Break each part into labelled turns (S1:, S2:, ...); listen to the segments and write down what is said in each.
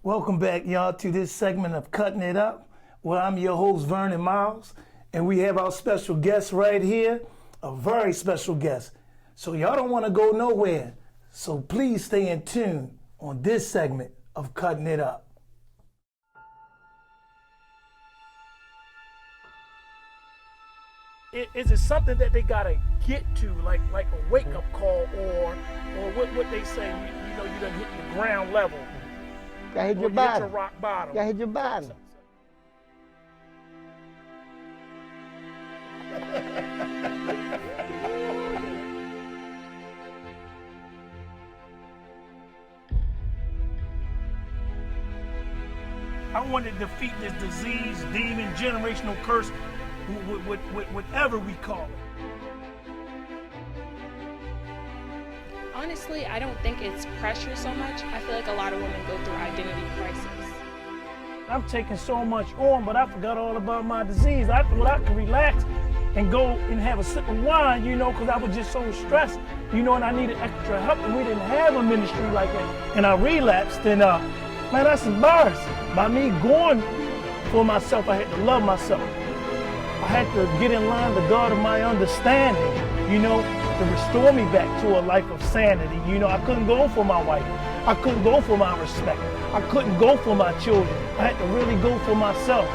S1: Welcome back, y'all, to this segment of Cutting It Up, where I'm your host, Vernon Miles, and we have our special guest right here, a very special guest. So y'all don't want to go nowhere, so please stay in tune on this segment of Cutting It Up. Is it something that they gotta get to, like a wake-up call, or what they say, you know, you done hit the ground level?
S2: Gotta hit your
S1: Hit
S2: bottom.
S1: your rock bottom.
S2: Gotta hit your bottom.
S1: I want to defeat this disease, demon, generational curse, whatever we call it.
S3: Honestly, I don't think it's pressure so much. I feel like a lot of women go through identity crisis.
S1: I'm taking so much on, but I forgot all about my disease. I thought I could relax and go and have a sip of wine, you know, because I was just so stressed, you know, and I needed extra help, and we didn't have a ministry like that. And I relapsed, and man, that's embarrassing. By me going for myself, I had to love myself. I had to get in line with God of my understanding, you know, to restore me back to a life of sanity. You know, I couldn't go for my wife. I couldn't go for my respect. I couldn't go for my children. I had to really go for myself.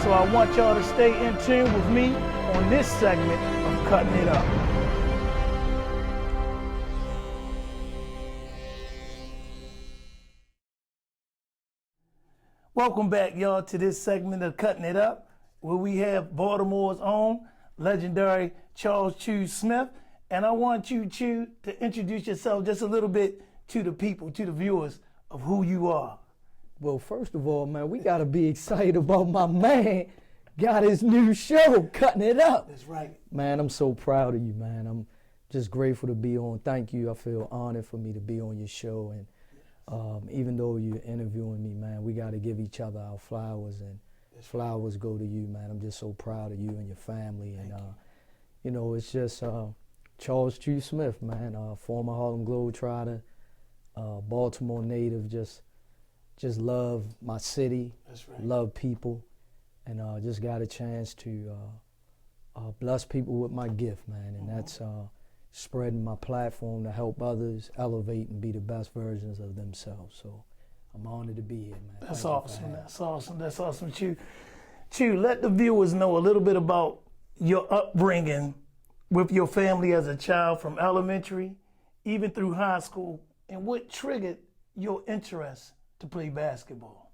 S1: So I want y'all to stay in tune with me on this segment of Cutting It Up. Welcome back, y'all, to this segment of Cutting It Up, where we have Baltimore's own legendary Charles Choo Smith. And I want you, Choo, to introduce yourself just a little bit to the people, to the viewers, of who you are.
S2: Well, first of all, man, we gotta be excited about my man got his new show, Cutting It Up.
S1: That's right.
S2: Man, I'm so proud of you, man. I'm just grateful to be on. Thank you. I feel honored for me to be on your show. And even though you're interviewing me, man, we got to give each other our flowers, and flowers go to you, man. I'm just so proud of you and your family. And, you know, it's just Charles Choo Smith, man, former Harlem Globetrotter, Baltimore native, just love my city, love people, and just got a chance to bless people with my gift, man. And that's spreading my platform to help others elevate and be the best versions of themselves. So I'm honored to be here, man.
S1: That's awesome. That's awesome, Choo. Choo, let the viewers know a little bit about your upbringing with your family as a child, from elementary, even through high school, and what triggered your interest to play basketball.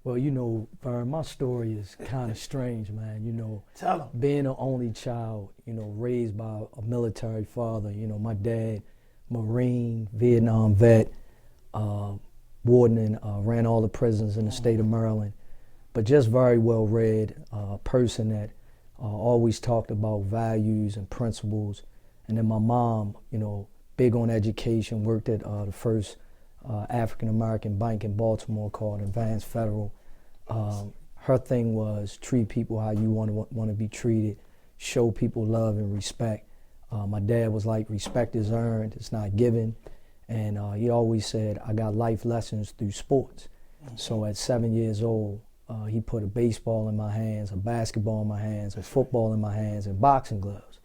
S2: Well, you know, Vern, my story is kind of strange, man. You know,
S1: Tell 'em.
S2: Being an only child, you know, raised by a military father. You know, my dad, Marine, Vietnam vet, warden, ran all the prisons in the state of Maryland, but just very well read, person that always talked about values and principles. And then my mom, you know, big on education, worked at the first African-American bank in Baltimore called Advanced Federal. Her thing was treat people how you want to be treated, show people love and respect. My dad was like, respect is earned, it's not given. And he always said, I got life lessons through sports. So at 7 years old, he put a baseball in my hands, a basketball in my hands, a football in my hands, and boxing gloves.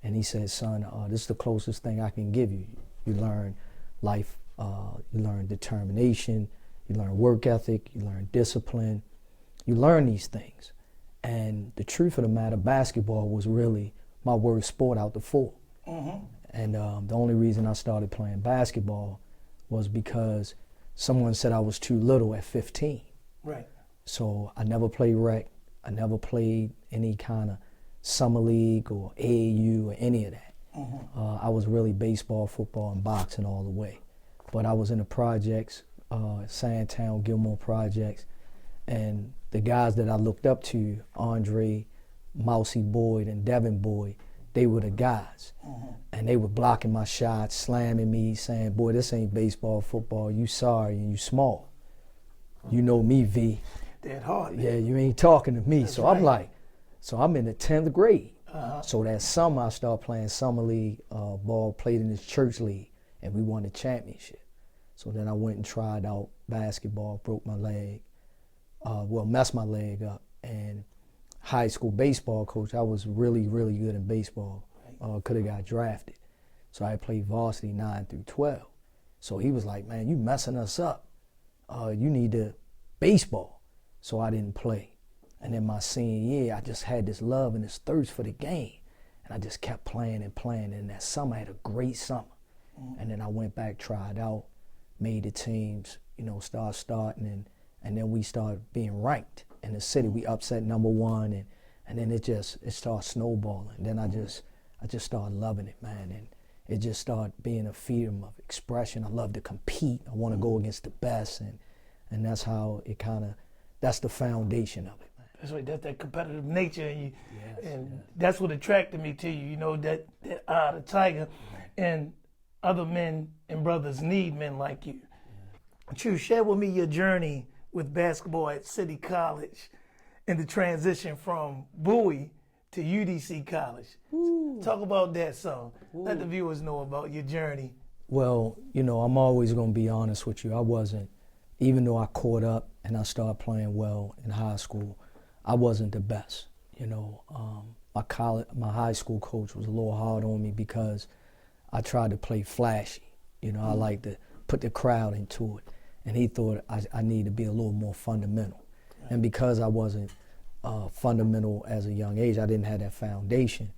S2: And he said, son, this is the closest thing I can give you. You learn life. You learn determination, you learn work ethic, you learn discipline, you learn these things. And the truth of the matter, basketball was really my worst sport out the four. And the only reason I started playing basketball was because someone said I was too little at 15.
S1: Right.
S2: So I never played rec, I never played any kind of summer league or AAU or any of that. I was really baseball, football, and boxing all the way. But I was in the projects, Sandtown, Gilmore projects, and the guys that I looked up to, Andre, Mousy Boyd, and Devin Boyd, they were the guys. And they were blocking my shots, slamming me, saying, boy, this ain't baseball, football, you sorry and you small. You know me, V.
S1: That hard.
S2: Yeah, you ain't talking to me.
S1: That's
S2: so
S1: right.
S2: I'm like, so I'm in the 10th grade. So that summer I started playing summer league ball, played in this church league. and we won the championship. So then I went and tried out basketball, broke my leg, messed my leg up. And high school baseball coach, I was really, really good in baseball. Could have got drafted. So I played varsity 9 through 12. So he was like, man, you messing us up. You need to baseball. So I didn't play. And then my senior year, I just had this love and this thirst for the game. And I just kept playing and playing. And that summer, I had a great summer. And then I went back, tried out, made the teams, starting. And then we started being ranked in the city. We upset #1. And then it started snowballing. Then I just started loving it, man. And it just started being a freedom of expression. I love to compete. I want to go against the best. And that's how it that's the foundation of it.
S1: That's right. That's that competitive nature in you,
S2: Yes.
S1: that's what attracted me to you. That eye of the tiger, and other men and brothers need men like you. Choo, share with me your journey with basketball at City College, and the transition from Bowie to UDC College. Ooh. Talk about that some. Let the viewers know about your journey.
S2: Well, I'm always going to be honest with you. I wasn't, even though I caught up and I started playing well in high school, I wasn't the best. My high school coach was a little hard on me because I tried to play flashy. I like to put the crowd into it. And he thought I needed to be a little more fundamental. Right. And because I wasn't fundamental as a young age, I didn't have that foundation.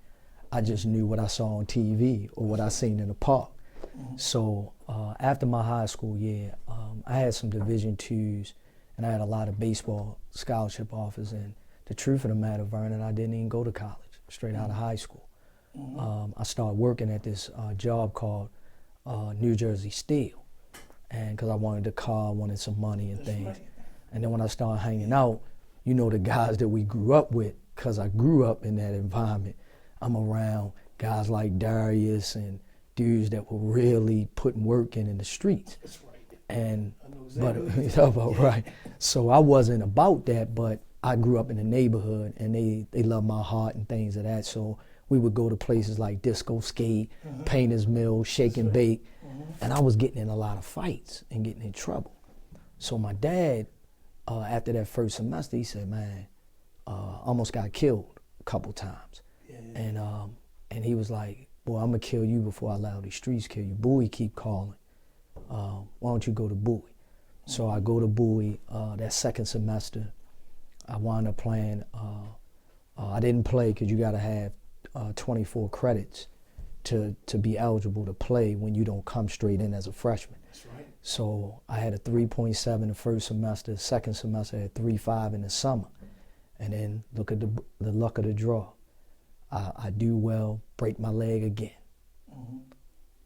S2: I just knew what I saw on TV or what I seen in the park. Mm-hmm. So after my high school year, I had some Division IIs, and I had a lot of baseball scholarship offers. And the truth of the matter, Vernon, I didn't even go to college, straight out of high school. Mm-hmm. I started working at this job called New Jersey Steel, and because I wanted a car, I wanted some money and things. Right. And then when I started hanging out, the guys that we grew up with, because I grew up in that environment, I'm around guys like Darius and dudes that were really putting work in the streets.
S1: That's right.
S2: And
S1: exactly.
S2: Right. So I wasn't about that, but I grew up in the neighborhood, and they loved my heart and things of that. So we would go to places like Disco Skate, mm-hmm. Painter's Mill, Shake and Bake, mm-hmm. and I was getting in a lot of fights and getting in trouble. So my dad, after that first semester, he said, man, almost got killed a couple times. Yeah. And he was like, boy, I'm going to kill you before I allow these streets kill you. Bowie keep calling. Why don't you go to Bowie? Mm-hmm. So I go to Bowie that second semester. I wound up playing. I didn't play because you got to have 24 credits to be eligible to play when you don't come straight in as a freshman.
S1: That's right.
S2: So I had a 3.7 the first semester. Second semester I had 3.5 in the summer. And then look at the luck of the draw. I do well, break my leg again. Mm-hmm.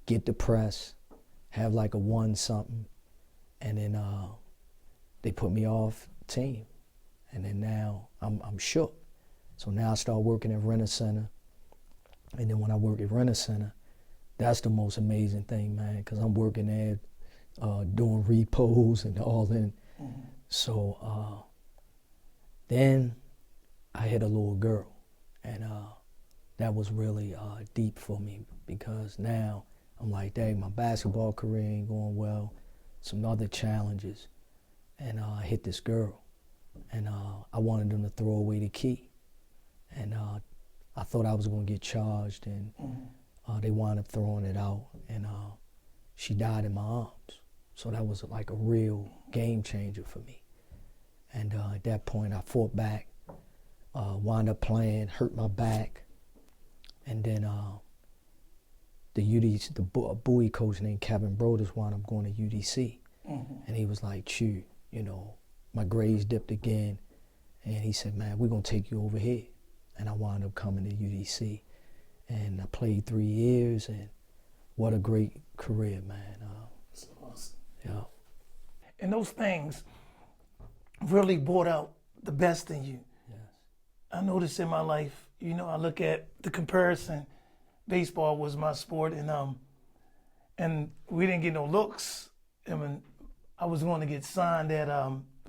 S2: Get depressed, have like a 1-something, and then they put me off team. And then now I'm shook. So now I start working at Rent-A-Center. And then when I work at Rent-A-Center, that's the most amazing thing, man, because I'm working there doing repos and all that. Mm-hmm. So then I hit a little girl, and that was really deep for me, because now I'm like, dang, my basketball career ain't going well, some other challenges, and I hit this girl, and I wanted them to throw away the key, and I thought I was going to get charged, and they wound up throwing it out, and she died in my arms. So that was like a real game changer for me. And at that point, I fought back, wound up playing, hurt my back, and then the Bowie coach named Kevin Brodus wound up going to UDC, and he was like, Choo, my grades dipped again, and he said, man, we're going to take you over here. And I wound up coming to UDC, and I played 3 years, and what a great career, man.
S1: That's awesome.
S2: Yeah.
S1: And those things really brought out the best in you.
S2: Yes.
S1: I noticed in my life, I look at the comparison. Baseball was my sport, and we didn't get no looks. I mean, I was going to get signed at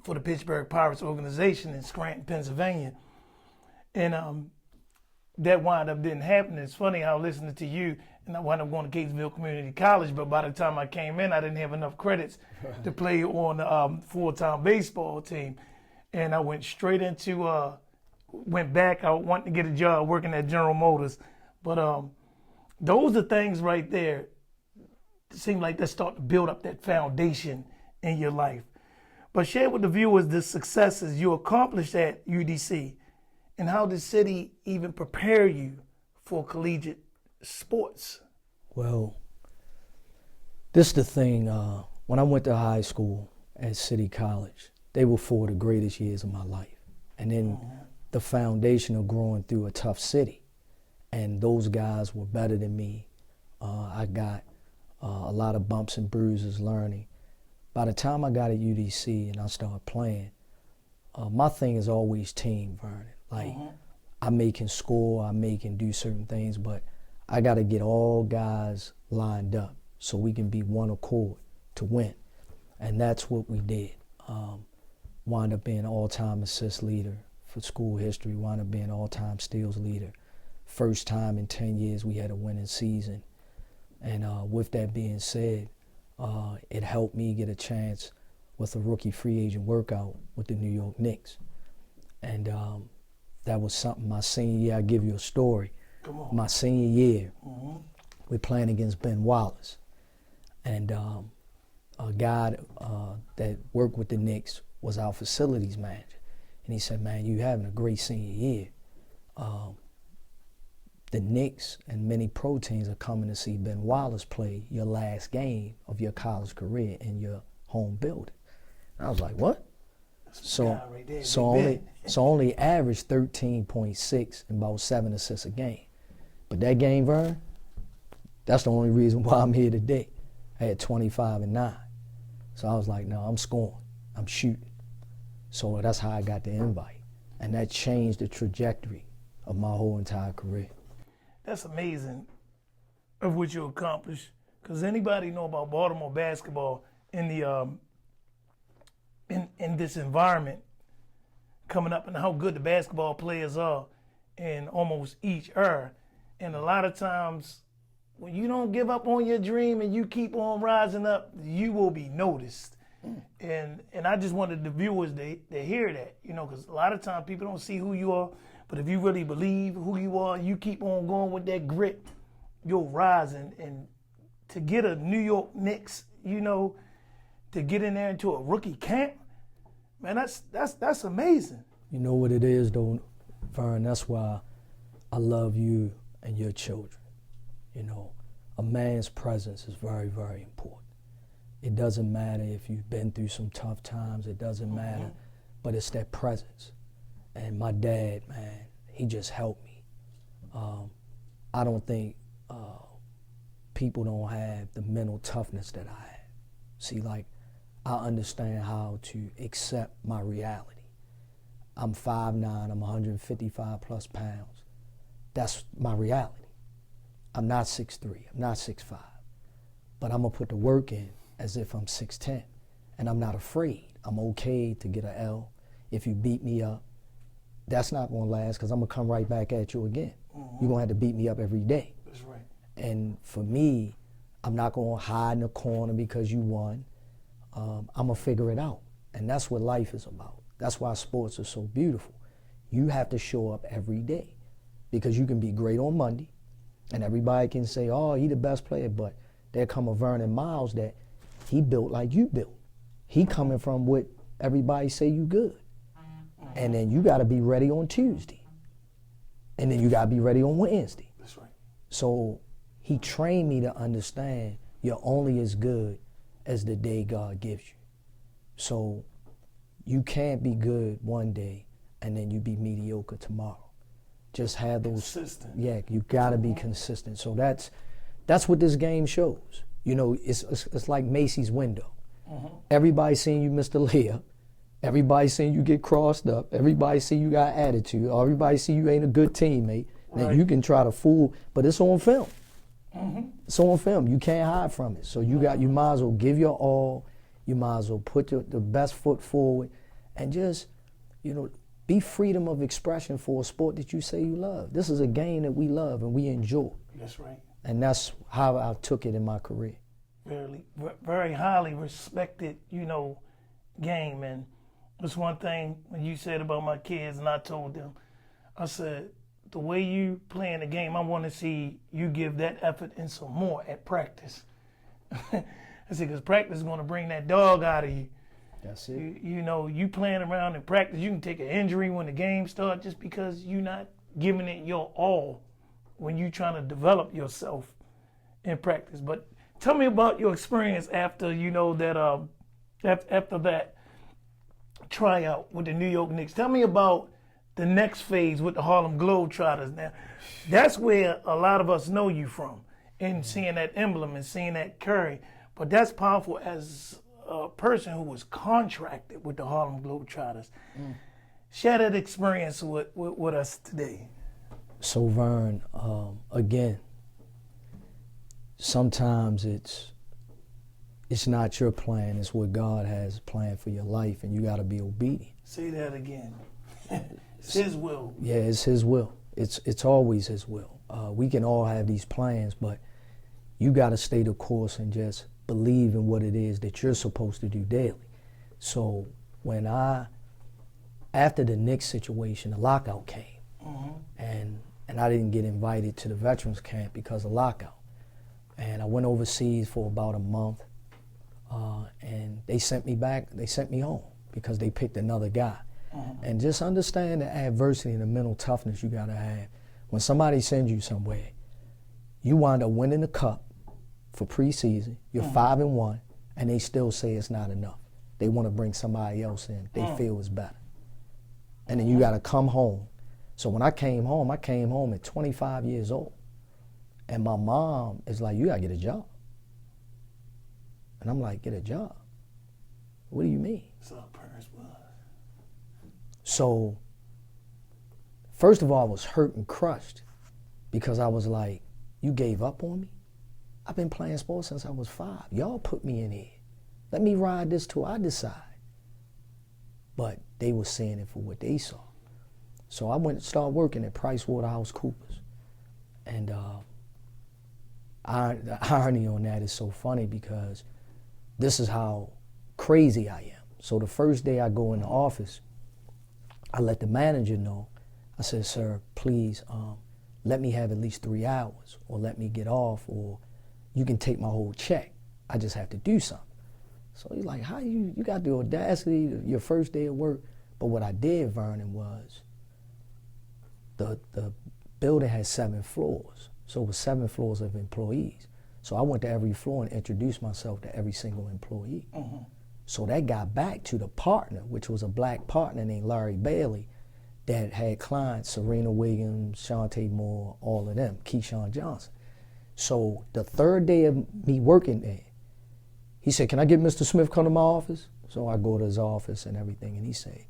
S1: for the Pittsburgh Pirates organization in Scranton, Pennsylvania. And that wound up didn't happen. It's funny how listening to you, and I wound up going to Gatesville Community College, but by the time I came in, I didn't have enough credits to play on the full-time baseball team. And I went straight into, went back. I wanted to get a job working at General Motors. But those are things right there that seem like they start to build up that foundation in your life. But share with the viewers the successes you accomplished at UDC and how the city even prepare you for collegiate sports.
S2: Well, this is the thing. When I went to high school at City College, they were 4 of the greatest years of my life. And then the foundation of growing through a tough city. And those guys were better than me. I got a lot of bumps and bruises learning. By the time I got at UDC and I started playing, my thing is always team, Vernon. Like, I may can score, I may can do certain things, but I got to get all guys lined up so we can be one accord to win. And that's what we did. Wound up being all-time assist leader for school history, wound up being all-time steals leader. First time in 10 years we had a winning season. And with that being said, it helped me get a chance with a rookie free agent workout with the New York Knicks. And that was something my senior year. I'll give you a story. My senior year, we're playing against Ben Wallace. And a guy that worked with the Knicks was our facilities manager. And he said, man, you having a great senior year. The Knicks and many pro teams are coming to see Ben Wallace play your last game of your college career in your home building. And I was like, what? So only averaged 13.6 and about 7 assists a game. But that game, Vern, that's the only reason why I'm here today. I had 25 and 9. So I was like, no, I'm scoring. I'm shooting. So that's how I got the invite. And that changed the trajectory of my whole entire career.
S1: That's amazing of what you accomplished. Because anybody know about Baltimore basketball in the in this environment coming up and how good the basketball players are in almost each era. And a lot of times when you don't give up on your dream and you keep on rising up, you will be noticed. And I just wanted the viewers to hear that, you know, because a lot of times people don't see who you are, but if you really believe who you are, you keep on going with that grit, you'll rise. And to get a New York Knicks, you know, to get in there into a rookie camp, man, that's amazing.
S2: You know what it is, though, Vern? That's why I love you and your children. You know, a man's presence is very, very important. It doesn't matter if you've been through some tough times. It doesn't matter, but it's that presence. And my dad, man, he just helped me. I don't think people don't have the mental toughness that I have. See, like, I understand how to accept my reality. I'm 5'9", I'm 155 plus pounds. That's my reality. I'm not 6'3", I'm not 6'5", but I'm gonna put the work in as if I'm 6'10", and I'm not afraid. I'm okay to get an L. If you beat me up, that's not gonna last, because I'm gonna come right back at you again. You're gonna have to beat me up every day.
S1: That's right.
S2: And for me, I'm not gonna hide in the corner because you won. I'm gonna figure it out. And that's what life is about. That's why sports are so beautiful. You have to show up every day, because you can be great on Monday, and everybody can say, oh, he the best player, but there come a Vernon Miles that he built like you built. He coming from what everybody say you good. And then you got to be ready on Tuesday. And then you got to be ready on Wednesday.
S1: That's right.
S2: So he trained me to understand you're only as good as the day God gives you. So you can't be good one day and then you be mediocre tomorrow. Just have those.
S1: Consistent.
S2: Yeah, you got to be consistent. So that's what this game shows. You know, it's like Macy's window. Everybody seeing you miss the layup. Everybody seeing you get crossed up. Everybody see you got attitude. Everybody see you ain't a good teammate. Now you can try to fool, but it's on film. It's on film. You can't hide from it. So you might as well give your all. You might as well put the best foot forward, and just, you know, be freedom of expression for a sport that you say you love. This is a game that we love and we enjoy.
S1: That's right.
S2: And that's how I took it in my career.
S1: Very highly respected, game. And it's one thing when you said about my kids, and I told them, I said, the way you playing the game, I want to see you give that effort and some more at practice. I said, because practice is going to bring that dog out of you.
S2: That's it.
S1: You playing around in practice, you can take an injury when the game starts just because you're not giving it your all when you're trying to develop yourself in practice. But tell me about your experience after, after that tryout with the New York Knicks. Tell me about the next phase with the Harlem Globetrotters. Now, that's where a lot of us know you from, and seeing that emblem and seeing that curry. But that's powerful as a person who was contracted with the Harlem Globetrotters. Share that experience with us today.
S2: So Vern, again, sometimes it's not your plan, it's what God has planned for your life, and you got to be obedient.
S1: Say that again. It's His will.
S2: Yeah, it's His will. It's always His will. We can all have these plans, but you got to stay the course and just believe in what it is that you're supposed to do daily. So when after the Knicks situation, the lockout came, and I didn't get invited to the veterans camp because of lockout. And I went overseas for about a month, and they sent me back. They sent me home because they picked another guy. And just understand the adversity and the mental toughness you gotta have. When somebody sends you somewhere, you wind up winning the cup for preseason, you're 5-1, and they still say it's not enough. They want to bring somebody else in they feel is better. And then you gotta come home. So when I came home at 25 years old. And my mom is like, you gotta get a job. And I'm like, get a job? What do you mean?
S1: So parents was.
S2: So, first of all, I was hurt and crushed because I was like, you gave up on me? I've been playing sports since I was 5. Y'all put me in here. Let me ride this till I decide. But they were seeing it for what they saw. So I went and started working at PricewaterhouseCoopers. And the irony on that is so funny because this is how crazy I am. So the first day I go in the office, I let the manager know. I said, sir, please let me have at least 3 hours, or let me get off, or you can take my whole check. I just have to do something. So he's like, how you got the audacity, your first day of work. But what I did, Vernon, was the building had 7 floors. So it was 7 floors of employees. So I went to every floor and introduced myself to every single employee. So that got back to the partner, which was a black partner named Larry Bailey, that had clients, Serena Williams, Shantae Moore, all of them, Keyshawn Johnson. So the third day of me working there, he said, can I get Mr. Smith come to my office? So I go to his office and everything, and he said,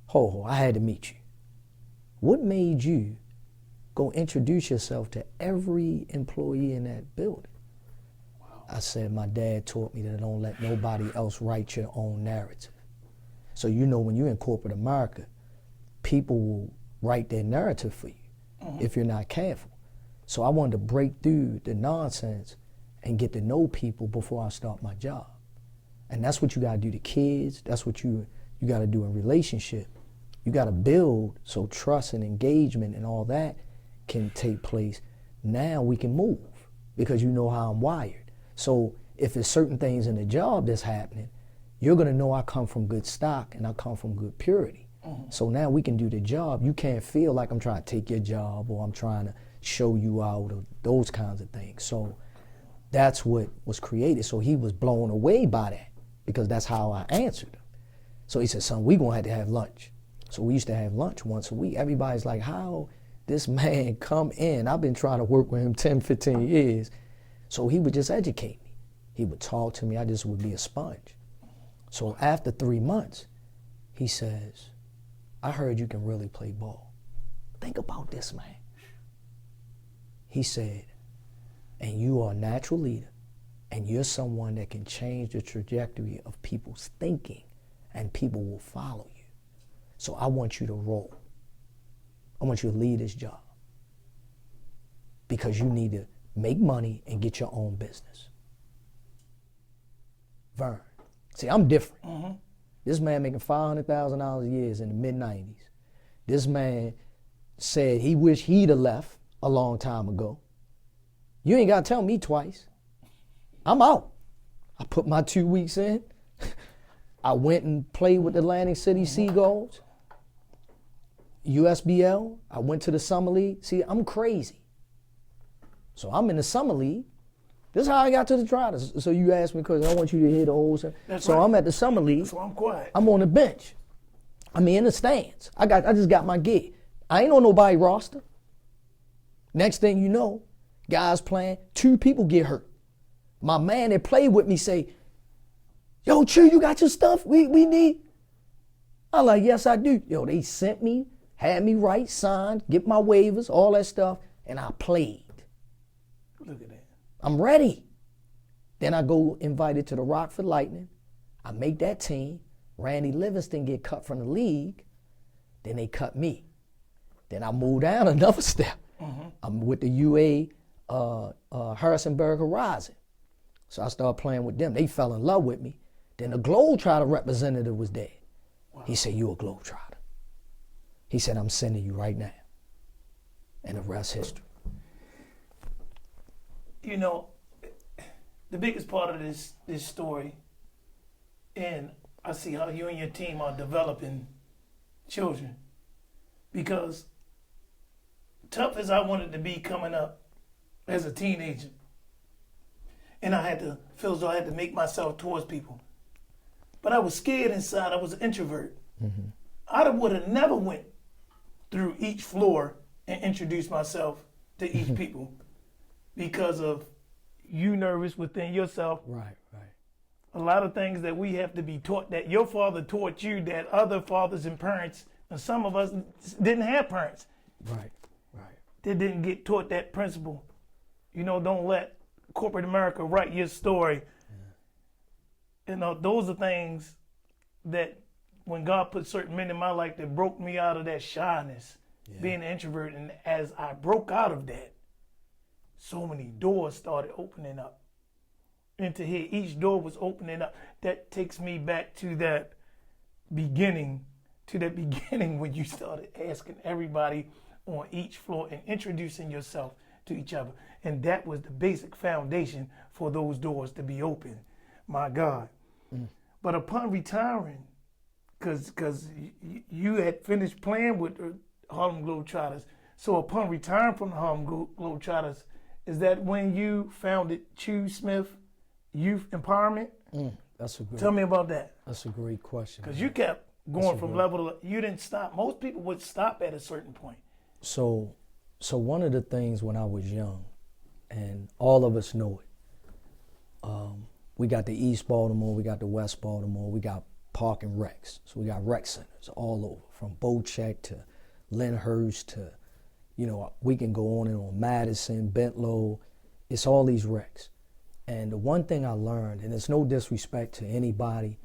S2: ho, I had to meet you. What made you go introduce yourself to every employee in that building? I said, my dad taught me that don't let nobody else write your own narrative. So when you're in corporate America, people will write their narrative for you if you're not careful. So I wanted to break through the nonsense and get to know people before I start my job. And that's what you gotta do to kids. That's what you gotta do in relationship. You gotta build so trust and engagement and all that can take place. Now we can move because you know how I'm wired. So if there's certain things in the job that's happening, you're gonna know I come from good stock and I come from good purity. So now we can do the job. You can't feel like I'm trying to take your job or I'm trying to show you out or those kinds of things. So that's what was created. So he was blown away by that because that's how I answered him. So he said, son, we gonna have to have lunch. So we used to have lunch once a week. Everybody's like, how this man come in? I've been trying to work with him 10, 15 years. So he would just educate me. He would talk to me. I just would be a sponge. So after 3 months, he says, I heard you can really play ball. Think about this, man. He said, and you are a natural leader, and you're someone that can change the trajectory of people's thinking, and people will follow you. So I want you to roll. I want you to lead this job. Because you need to make money and get your own business. Vern. See, I'm different.
S1: Mm-hmm.
S2: This man making $500,000 a year in the mid-90s. This man said he wished he'd have left a long time ago. You ain't got to tell me twice. I'm out. I put my 2 weeks in. I went and played with the Atlantic City Seagulls. USBL. I went to the Summer League. See, I'm crazy. So I'm in the Summer League. This is how I got to the Trotters. So you asked me because I want you to hear the whole thing. So right. I'm at the Summer League.
S1: So I'm quiet.
S2: I'm on the bench. I mean, in the stands. I just got my gig. I ain't on nobody roster. Next thing you know, guys playing, 2 people get hurt. My man that played with me say, yo, Choo, you got your stuff we need? I'm like, yes, I do. Yo, they sent me, had me write, signed, get my waivers, all that stuff, and I played.
S1: Look at that.
S2: I'm ready. Then I go invited to the Rockford Lightning. I make that team. Randy Livingston get cut from the league. Then they cut me. Then I move down another step. Mm-hmm. I'm with the UA Harrisonburg Horizon. So I started playing with them. They fell in love with me. Then the Globetrotter representative was there. Wow. He said, you a Globetrotter. He said, I'm sending you right now. And the rest history.
S1: You know, the biggest part of this story, and I see how you and your team are developing children, because tough as I wanted to be coming up as a teenager, and I had to feel as though I had to make myself towards people, but I was scared inside. I was an introvert. Mm-hmm. I would have never went through each floor and introduced myself to each people. Because of you nervous within yourself.
S2: Right.
S1: A lot of things that we have to be taught, that your father taught you, that other fathers and parents, and some of us didn't have parents.
S2: Right.
S1: They didn't get taught that principle. You know, don't let corporate America write your story. Yeah. You know, those are things that when God put certain men in my life that broke me out of that shyness, being an introvert, and as I broke out of that, so many doors started opening up into here. Each door was opening up. That takes me back to that beginning when you started asking everybody on each floor and introducing yourself to each other. And that was the basic foundation for those doors to be open. My God. Mm. But upon retiring, because you had finished playing with the Harlem Globetrotters, so upon retiring from the Harlem Globetrotters, is that when you founded Choo Smith Youth Empowerment? Tell me about that.
S2: That's a great question.
S1: Because you kept going from level to level. You didn't stop. Most people would stop at a certain point.
S2: So one of the things when I was young, and all of us know it, we got the East Baltimore, we got the West Baltimore, we got park and recs. So we got rec centers all over, from Bocheck to Lyndhurst to, you know, we can go on and on, Madison, Bentlow. It's all these recs. And the one thing I learned, and it's no disrespect to anybody,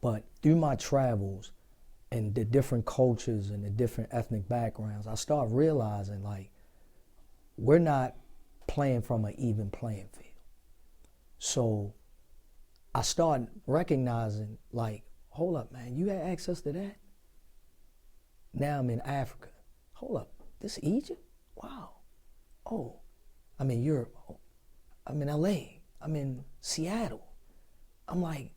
S2: but through my travels and the different cultures and the different ethnic backgrounds, I started realizing, like, we're not playing from an even playing field. So I started recognizing, like, hold up, man, you had access to that? Now I'm in Africa. Hold up. This Egypt? Wow. Oh, I'm in Europe. Oh, I'm in LA. I'm in Seattle. I'm like,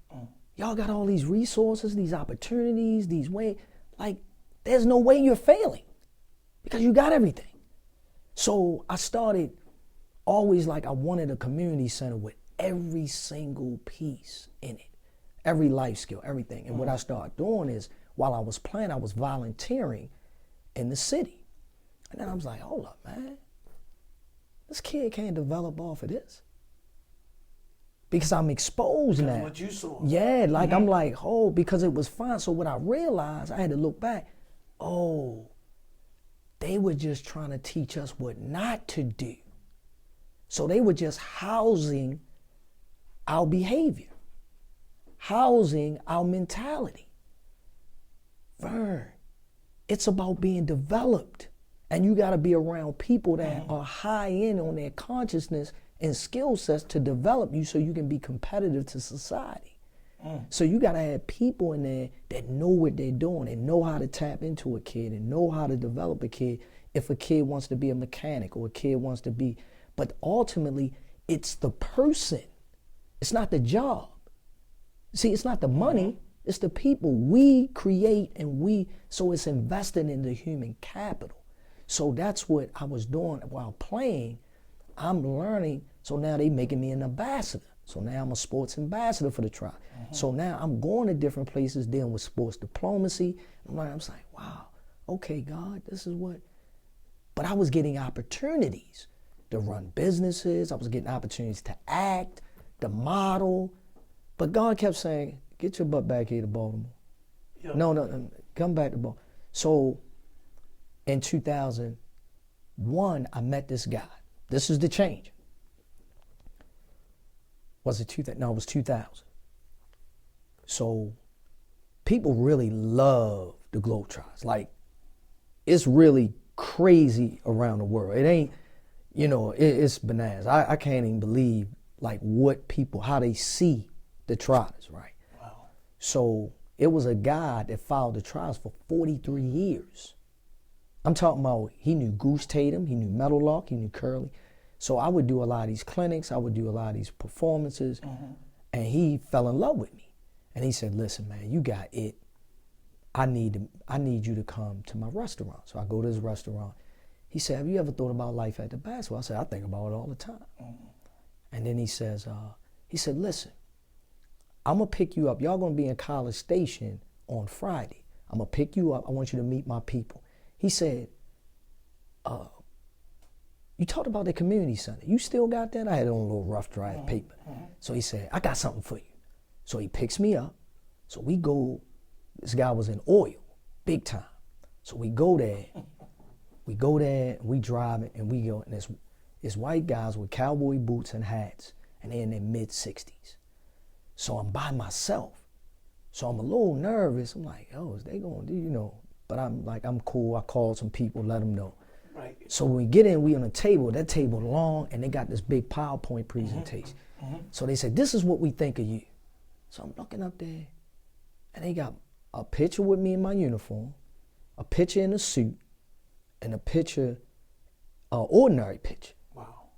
S2: y'all got all these resources, these opportunities, these ways. Like, there's no way you're failing because you got everything. So I started always like I wanted a community center with every single piece in it, every life skill, everything. And what I started doing is while I was playing, I was volunteering in the city. And then I was like, hold up, man. This kid can't develop off of this. Because I'm exposed now.
S1: What you saw.
S2: Yeah, like I'm like, oh, because it was fun. So what I realized, I had to look back, oh, they were just trying to teach us what not to do. So they were just housing our behavior, housing our mentality. Vern, it's about being developed. And you got to be around people that are high in on their consciousness and skill sets to develop you so you can be competitive to society. So you got to have people in there that know what they're doing and know how to tap into a kid and know how to develop a kid if a kid wants to be a mechanic or a kid wants to be. But ultimately, it's the person. It's not the job. See, it's not the money. It's the people we create so it's invested in the human capital. So that's what I was doing while playing. I'm learning. So now they making me an ambassador. So now I'm a sports ambassador for the tribe. So now I'm going to different places dealing with sports diplomacy. I'm like, wow, okay, God, this is what. But I was getting opportunities to run businesses. I was getting opportunities to act, to model. But God kept saying, get your butt back here to Baltimore. Yep. No, come back to Baltimore. So in 2001, I met this guy. This is the change. Was it 2000? No, it was 2000. So people really love the Globetrotters. Like, it's really crazy around the world. It ain't, it's bananas. I can't even believe, like, how they see the Trotters, right? Wow. So it was a guy that followed the Trotters for 43 years. I'm talking about, he knew Goose Tatum, he knew Metal Lark, he knew Curly. So I would do a lot of these clinics, I would do a lot of these performances, and he fell in love with me. And he said, listen, man, you got it. I need you to come to my restaurant. So I go to his restaurant. He said, have you ever thought about life after basketball? I said, I think about it all the time. And then he said, listen, I'm going to pick you up. Y'all going to be in College Station on Friday. I'm going to pick you up. I want you to meet my people. He said, you talked about the community center. You still got that? I had it on a little rough drive paper. So he said, I got something for you. So he picks me up. So we go, this guy was in oil, big time. So we go there, we drive it, and we go, and it's white guys with cowboy boots and hats, and they're in their mid-60s. So I'm by myself. So I'm a little nervous. I'm like, is they going to do, But I'm like, I'm cool. I called some people, let them know. Right. So when we get in, we on a table. That table long, and they got this big PowerPoint presentation. So they said, this is what we think of you. So I'm looking up there, and they got a picture with me in my uniform, a picture in a suit, and a picture, ordinary picture. Wow.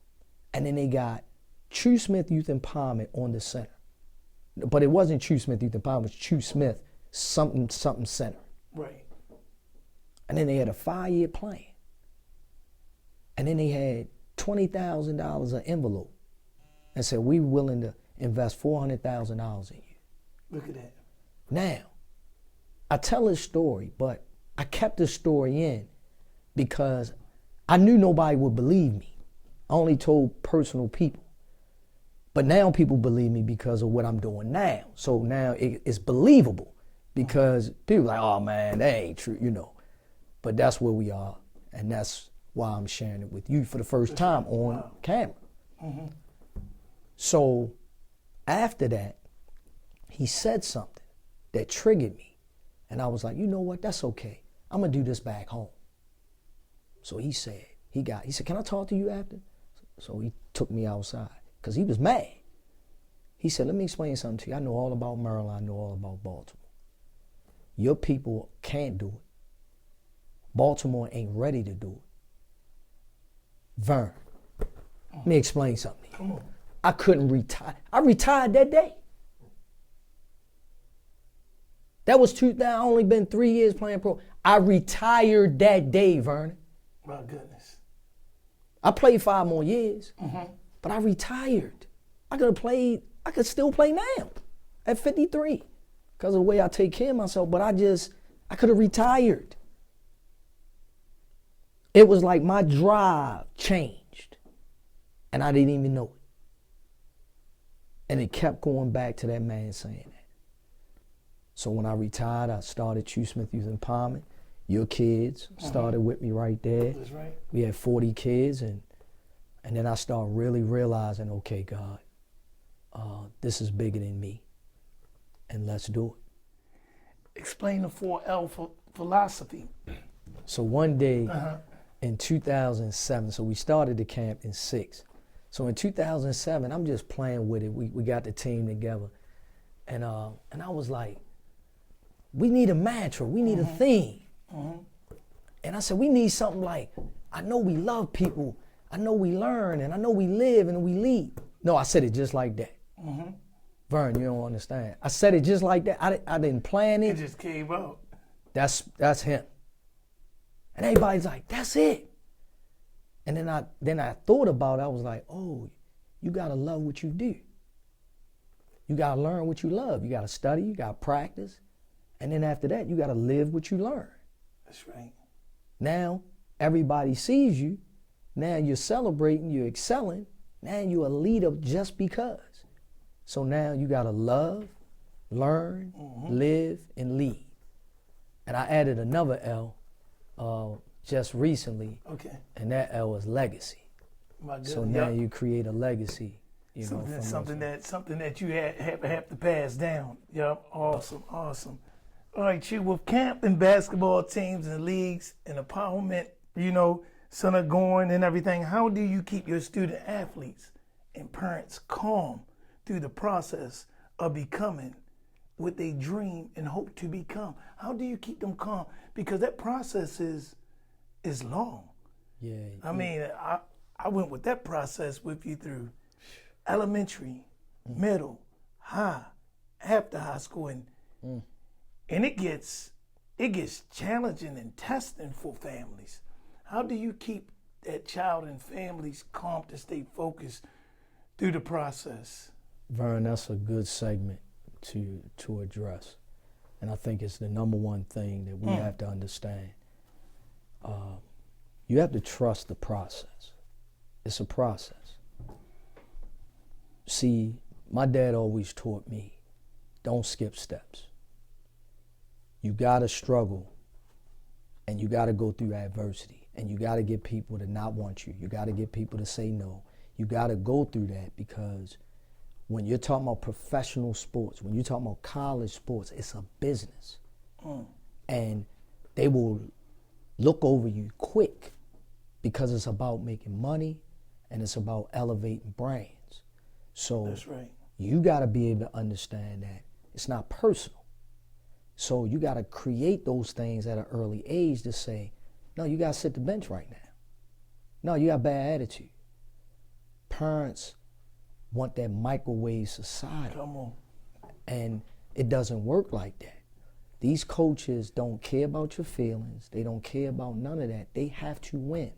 S2: And then they got Choo Smith Youth Empowerment on the center. But it wasn't Choo Smith Youth Empowerment, it was Choo Smith something center. Right. And then they had a 5-year plan. And then they had $20,000 an envelope and said, we're willing to invest $400,000 in you. Look at that. Now, I tell this story, but I kept this story in because I knew nobody would believe me. I only told personal people. But now people believe me because of what I'm doing now. So now it's believable because people are like, oh man, that ain't true, But that's where we are, and that's why I'm sharing it with you for the first time on camera. So after that, he said something that triggered me. And I was like, you know what, that's okay. I'm gonna do this back home. So he said, he said, can I talk to you after? So he took me outside because he was mad. He said, let me explain something to you. I know all about Maryland, I know all about Baltimore. Your people can't do it. Baltimore ain't ready to do it. Vern, let me explain something. Come on. I couldn't retire. I retired that day. That was 2000. I only been 3 years playing pro. I retired that day, Vernon.
S1: My goodness.
S2: I played 5 more years, but I retired. I could still play now at 53 because of the way I take care of myself, but I could have retired. It was like my drive changed, and I didn't even know it. And it kept going back to that man saying that. So when I retired, I started Choo Smith Youth Empowerment. Your kids started with me right there. That's right. We had 40 kids, and then I started really realizing, okay, God, this is bigger than me, and let's do it.
S1: Explain the 4L for philosophy.
S2: So one day in 2007, so we started the camp in 6. So in 2007, I'm just playing with it. We got the team together. And I was like, we need a mantra, we need a theme. And I said, we need something like, I know we love people, I know we learn, and I know we live and we lead. No, I said it just like that. Vern, you don't understand. I said it just like that. I didn't plan it.
S1: It just came out.
S2: That's him. And everybody's like, that's it. And then I thought about it. I was like, oh, you gotta love what you do. You gotta learn what you love. You gotta study, you gotta practice. And then after that, you gotta live what you learn.
S1: That's right.
S2: Now, everybody sees you. Now you're celebrating, you're excelling. Now you're a leader just because. So now you gotta love, learn, live, and lead. And I added another L just recently.
S1: Okay.
S2: And that L is legacy.
S1: My goodness.
S2: So now you create a legacy. You know,
S1: Something that you have to pass down. Yep. Awesome. All right, Choo, with camp and basketball teams and leagues and empowerment, Son going and everything, how do you keep your student athletes and parents calm through the process of becoming what they dream and hope to become? How do you keep them calm? Because that process is long.
S2: Yeah.
S1: I mean, I went with that process with you through elementary, middle, high, after high school, and it gets challenging and testing for families. How do you keep that child and families calm to stay focused through the process?
S2: Vern, that's a good segment to address. And I think it's the number one thing that we have to understand. You have to trust the process. It's a process. See, my dad always taught me, don't skip steps. You gotta struggle, and you gotta go through adversity, and you gotta get people to not want you. You gotta get people to say no. You gotta go through that, because when you're talking about professional sports, when you're talking about college sports, it's a business. And they will look over you quick, because it's about making money and it's about elevating brands. So
S1: That's right.
S2: You got to be able to understand that it's not personal. So you got to create those things at an early age to say, no, you got to sit the bench right now. No, you got bad attitude. Parents want that microwave society.
S1: Come on.
S2: And it doesn't work like that. These coaches don't care about your feelings. They don't care about none of that. They have to win.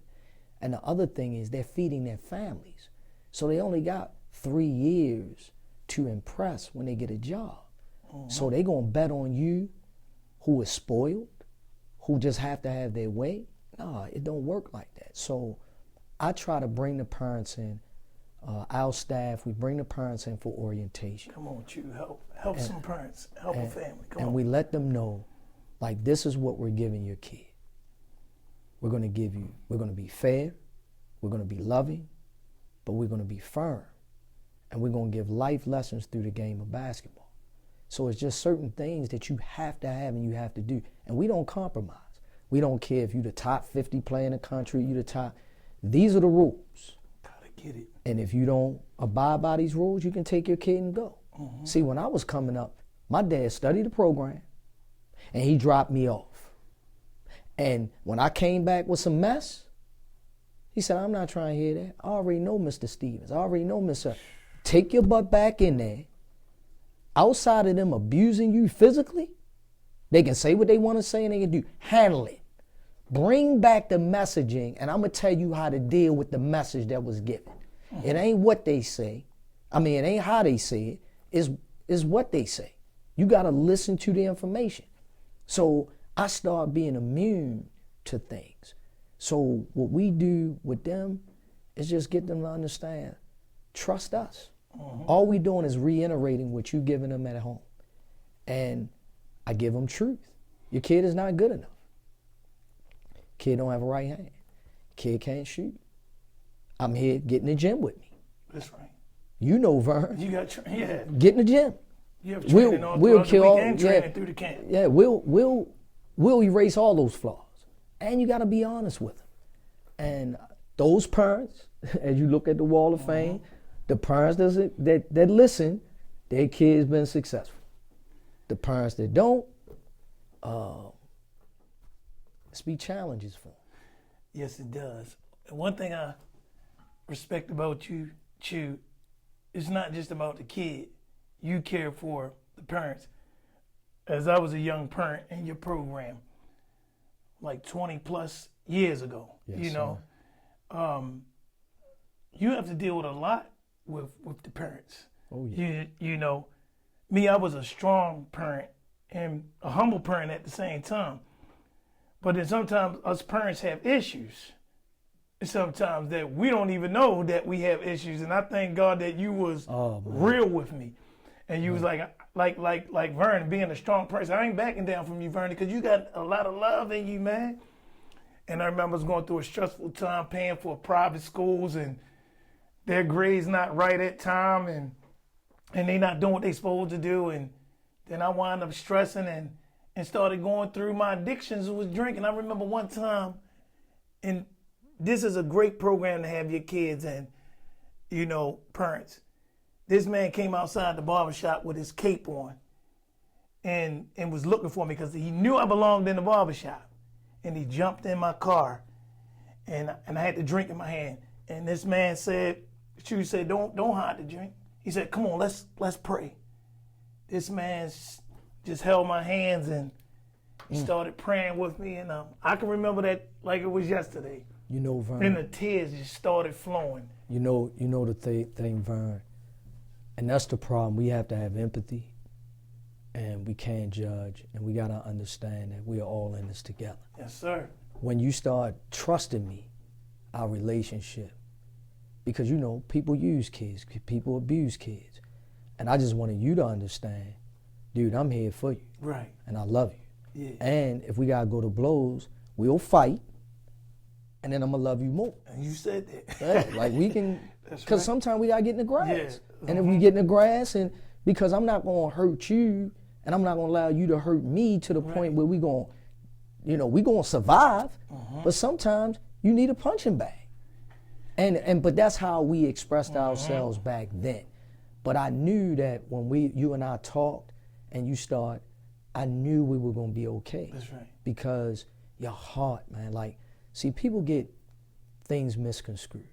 S2: And the other thing is they're feeding their families. So they only got 3 years to impress when they get a job. So they gonna bet on you who is spoiled, who just have to have their way. No, it don't work like that. So I try to bring the parents in, our staff, we bring the parents in for orientation.
S1: Come on, Choo, help some parents, help a family. Come on.
S2: We let them know, like, this is what we're giving your kid. We're gonna be fair, we're gonna be loving, but we're gonna be firm. And we're gonna give life lessons through the game of basketball. So it's just certain things that you have to have and you have to do. And we don't compromise. We don't care if you're the top 50 player in the country, you're the top. These are the rules.
S1: Gotta get it.
S2: And if you don't abide by these rules, you can take your kid and go. See, when I was coming up, my dad studied the program and he dropped me off. And when I came back with some mess, he said, I'm not trying to hear that. I already know Mr. Stevens. I already know Mr. Take your butt back in there. Outside of them abusing you physically, they can say what they want to say and they can do. Handle it. Bring back the messaging, and I'm going to tell you how to deal with the message that was given. It ain't what they say. I mean, it ain't how they say it. It's what they say. You got to listen to the information. So I start being immune to things. So what we do with them is just get them to understand, trust us. All we doing is reiterating what you giving them at home. And I give them truth. Your kid is not good enough. Kid don't have a right hand. Kid can't shoot. I'm here, get in the gym with me.
S1: That's right.
S2: You know, Vern.
S1: You got
S2: get in the gym.
S1: You have training all throughout the week and training through the camp.
S2: Yeah, we'll we'll erase all those flaws. And you got to be honest with them. And those parents, as you look at the Wall of Fame, the parents that listen, their kids been successful. The parents that don't, it's be challenges for them.
S1: Yes, it does. And one thing I respect about you, Choo, it's not just about the kid. You care for the parents. As I was a young parent in your program, like 20 plus years ago,
S2: Yes,
S1: you know, you have to deal with a lot with the parents.
S2: Oh, yeah.
S1: You know, me, I was a strong parent and a humble parent at the same time. But then sometimes us parents have issues. Sometimes that we don't even know that we have issues. And I thank God that you was real with me. And you was like Vernon, being a strong person. I ain't backing down from you, Vernon, because you got a lot of love in you, man. And I remember I was going through a stressful time paying for private schools and their grades not right at time and they not doing what they supposed to do. And then I wound up stressing and started going through my addictions with drinking. I remember one time, and this is a great program to have your kids and, you know, parents. This man came outside the barbershop with his cape on and was looking for me because he knew I belonged in the barbershop. And he jumped in my car and I had the drink in my hand. And this man said, Choo said, don't hide the drink. He said, come on, let's pray. This man just held my hands and he started praying with me. And I can remember that like it was yesterday.
S2: You know, Vern.
S1: And the tears just started flowing.
S2: You know the thing, Vern. And that's the problem. We have to have empathy, and we can't judge, and we got to understand that we are all in this together.
S1: Yes, sir.
S2: When you start trusting me, our relationship, because, you know, people use kids, people abuse kids, and I just wanted you to understand, dude, I'm here for you.
S1: Right.
S2: And I love you.
S1: Yeah.
S2: And if we got to go to blows, we'll fight, and then I'm going to love you more.
S1: And you said that.
S2: Yeah, like we can, because
S1: right.
S2: Sometimes we got to get in the grass.
S1: Yeah.
S2: And if we get in the grass, and because I'm not going to hurt you, and I'm not going to allow you to hurt me to the point where we going to survive, but sometimes you need a punching bag. But that's how we expressed ourselves back then. But I knew that when you and I talked and you start, I knew we were going to be okay.
S1: That's right.
S2: Because your heart, man, like, see, people get things misconstrued.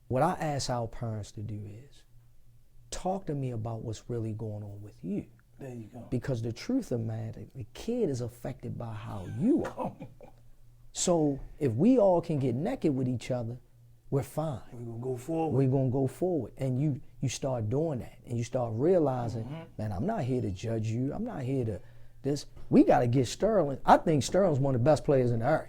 S2: What I ask our parents to do is talk to me about what's really going on with you.
S1: There you go.
S2: Because the truth of the matter, the kid is affected by how you are. So if we all can get naked with each other, we're fine.
S1: We're going to go forward.
S2: We're going to go forward. And you start doing that. And you start realizing, man, I'm not here to judge you. I'm not here to this. We got to get Sterling. I think Sterling's one of the best players in the area.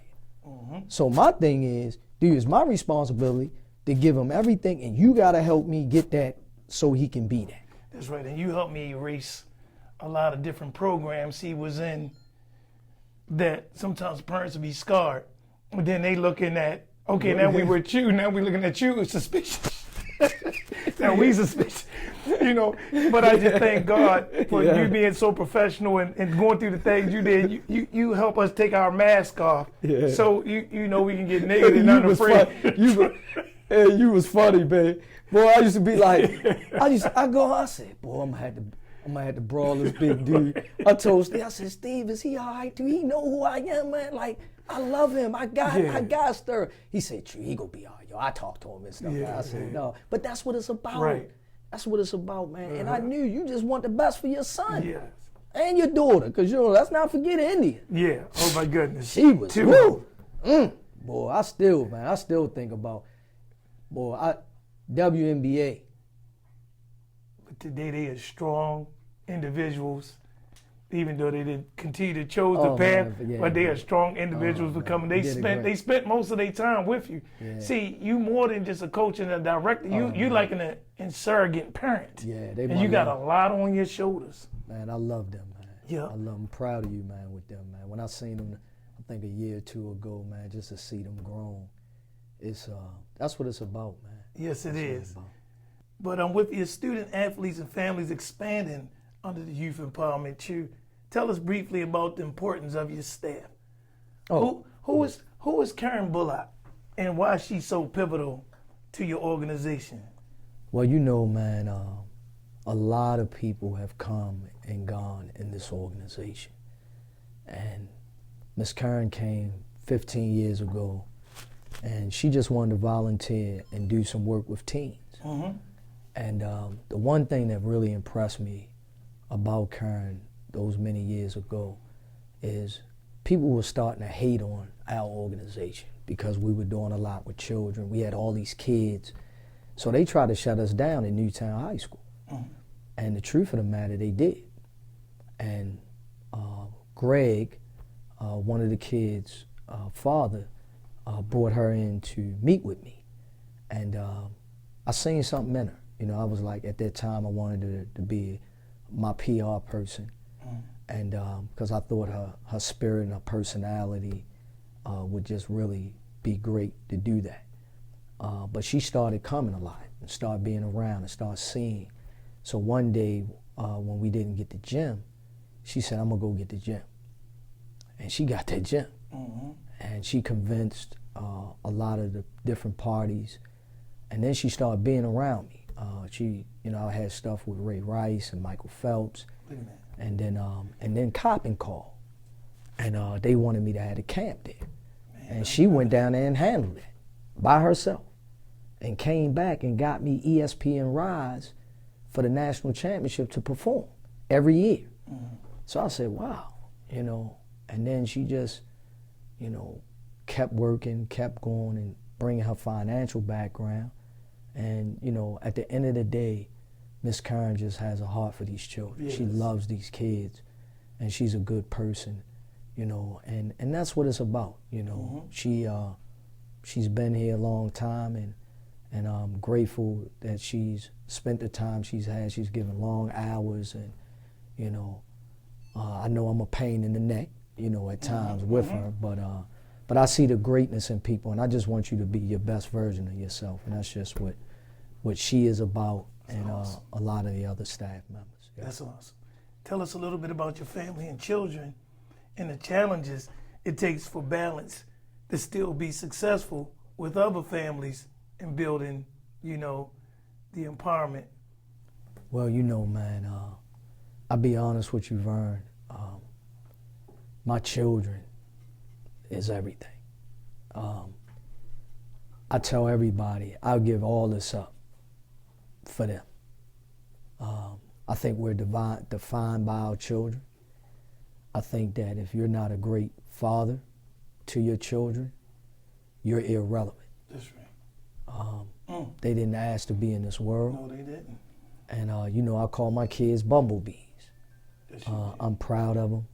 S2: So my thing is, dude, it's my responsibility to give him everything, and you got to help me get that so he can be that.
S1: That's right. And you helped me erase a lot of different programs he was in that sometimes parents will be scarred. But then they looking at, okay, now we were Choo, now we looking at you, suspicious. Now we suspicious. You know, but I just thank God for you being so professional and going through the things you did. You help us take our mask off, so you know we can get naked and not afraid.
S2: You was funny, man. Boy, I used to be like, I said, boy, I'm gonna have to brawl this big dude. I told Steve, I said, Steve, is he all right? Do he know who I am, man? Like, I love him. I got stir. He said, True, he gonna be all right. Yo, I talked to him and stuff. I said, no, but that's what it's about.
S1: Right.
S2: That's what it's about, man. And I knew you just want the best for your son.
S1: Yes.
S2: And your daughter, because, you know, let's not forget India.
S1: Yeah. Oh, my goodness.
S2: She was, woo. Boy, I still think about, WNBA.
S1: But today they are strong individuals, even though they didn't continue to choose the path, but they are strong individuals becoming. They spent most of their time with you. Yeah. See, you more than just a coach and a director. You like an surrogate parent.
S2: Yeah,
S1: and you got a lot on your shoulders.
S2: Man, I love them, man.
S1: Yeah,
S2: I love them. I'm proud of you, man, with them, man. When I seen them, I think a year or two ago, man, just to see them grown, it's that's what it's about, man.
S1: Yes, it is. But with your student athletes and families expanding under the Youth Empowerment, Choo, tell us briefly about the importance of your staff.
S2: Oh,
S1: Who is Karen Bullock, and why is she so pivotal to your organization?
S2: well, you know, man, a lot of people have come and gone in this organization. And Miss Karen came 15 years ago, and she just wanted to volunteer and do some work with teens.
S1: Mm-hmm.
S2: And the one thing that really impressed me about Karen those many years ago is people were starting to hate on our organization because we were doing a lot with children. We had all these kids. So they tried to shut us down in Newtown High School.
S1: Mm-hmm.
S2: And the truth of the matter, they did. And Greg, one of the kids' father, brought her in to meet with me. And I seen something in her. You know, I was like, at that time, I wanted to be my PR person.
S1: Mm-hmm.
S2: And because I thought her spirit and her personality would just really be great to do that. But she started coming a lot and started being around and started seeing. So one day when we didn't get the gym, she said, I'm gonna go get the gym. And she got that gym.
S1: Mm-hmm.
S2: And she convinced a lot of the different parties. And then she started being around me. I had stuff with Ray Rice and Michael Phelps.
S1: Look at that.
S2: And then Coppin called. And they wanted me to have a camp there.
S1: Man,
S2: and she went down there and handled it by herself. And came back and got me ESPN Rise for the national championship to perform every year.
S1: Mm-hmm.
S2: So I said, wow, and then she just, kept working, kept going and bringing her financial background. And, at the end of the day, Miss Karen just has a heart for these children.
S1: Yes.
S2: She loves these kids, and she's a good person, and that's what it's about, Mm-hmm. She's been here a long time, and I'm grateful that she's spent the time she's had. She's given long hours, and, I know I'm a pain in the neck, at times
S1: Mm-hmm.
S2: with her, but I see the greatness in people, and I just want you to be your best version of yourself, and that's just what she is about,
S1: That's
S2: and
S1: awesome.
S2: a lot of the other staff members. Yeah.
S1: That's awesome. Tell us a little bit about your family and children and the challenges it takes for balance to still be successful with other families in building, the empowerment.
S2: Well, man, I'll be honest with you, Vern. My children is everything. I tell everybody I'll give all this up for them. I think we're defined by our children. I think that if you're not a great father to your children, you're irrelevant.
S1: That's right.
S2: They didn't ask to be in this world.
S1: No, they didn't.
S2: And, I call my kids bumblebees.
S1: Yes, you did.
S2: I'm proud of them.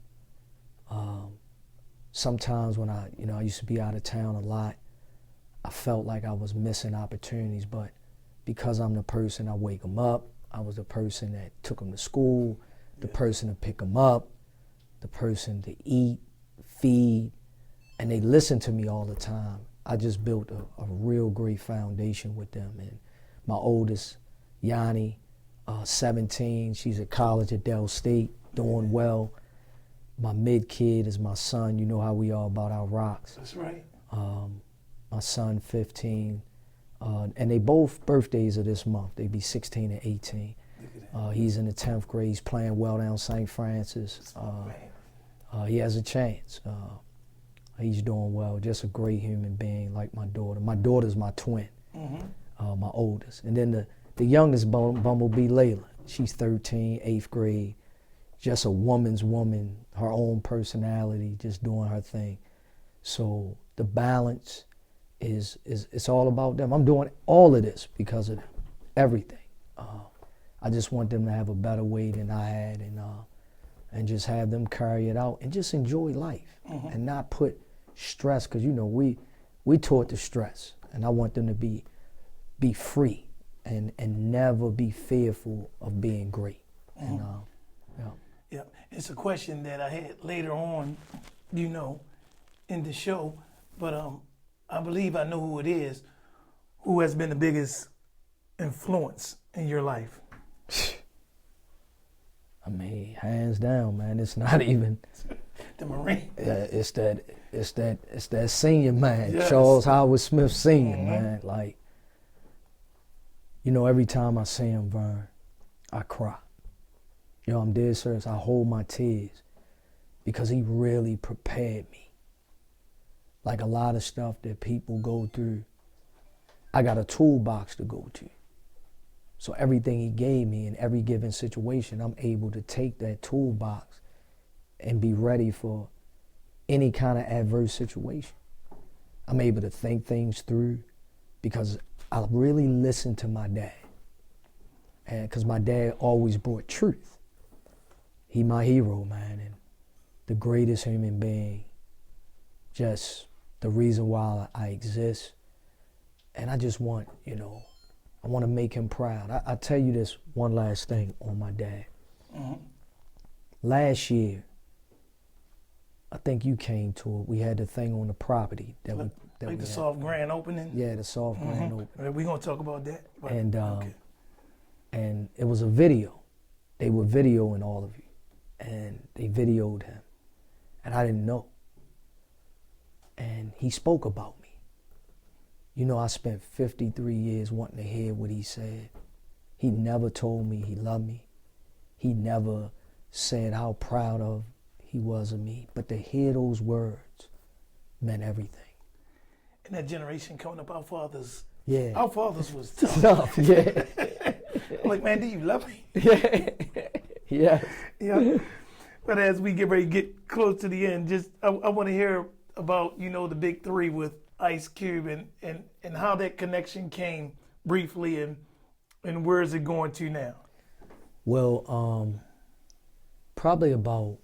S2: Sometimes when I used to be out of town a lot, I felt like I was missing opportunities, but because I'm the person, I wake them up. I was the person that took them to school, the person to pick them up, the person to eat, feed, and they listen to me all the time. I just built a real great foundation with them. And my oldest, Yanni, 17, she's at college at Dell State, doing well. My mid kid is my son. You know how we are about our rocks.
S1: That's right.
S2: My son, 15, and they both birthdays are this month. They be 16 and 18. He's in the 10th grade. He's playing well down St. Francis. He has a chance. He's doing well. Just a great human being, like my daughter. My daughter's my twin,
S1: Mm-hmm.
S2: my oldest. And then the youngest bumblebee, Layla. She's 13, 8th grade. Just a woman's woman, her own personality, just doing her thing. So the balance is it's all about them. I'm doing all of this because of them, everything. I just want them to have a better way than I had, and just have them carry it out and just enjoy life, and not put stress, because we taught the stress, and I want them to be free and never be fearful of being great. And
S1: Yeah, it's a question that I had later on, in the show, but I believe I know who it is. Who has been the biggest influence in your life?
S2: I mean, hands down, man. It's not even
S1: The Marine.
S2: it's that senior man,
S1: Yes.
S2: Charles Howard Smith Sr., man. Like, you know, every time I see him, Vern, I cry. You know, I'm dead serious. I hold my tears because he really prepared me. Like a lot of stuff that people go through, I got a toolbox to go to. So everything he gave me in every given situation, I'm able to take that toolbox and be ready for any kind of adverse situation. I'm able to think things through because I really listened to my dad. And because my dad always brought truth. He my hero, man, and the greatest human being. Just the reason why I exist. And I just want, you know, I want to make him proud. I tell you this one last thing on my dad. Last year, I think you came to it. We had the thing on the property that we
S1: Like the
S2: had.
S1: soft grand opening.
S2: Yeah, the soft grand opening.
S1: We're gonna talk about that. But,
S2: And
S1: okay.
S2: and it was a video. They were videoing all of you, and they videoed him, and I didn't know. And he spoke about me. You know, I spent 53 years wanting to hear what he said. He never told me he loved me. He never said how proud of he was of me. But to hear those words meant everything.
S1: In that generation coming up, our fathers was tough.
S2: Tough, yeah.
S1: I'm like, man, do you love me?
S2: Yeah.
S1: Yeah. But as we get ready to get close to the end, just I want to hear about, you know, the big three with Ice Cube and how that connection came briefly and where is it going to now?
S2: Well, probably about,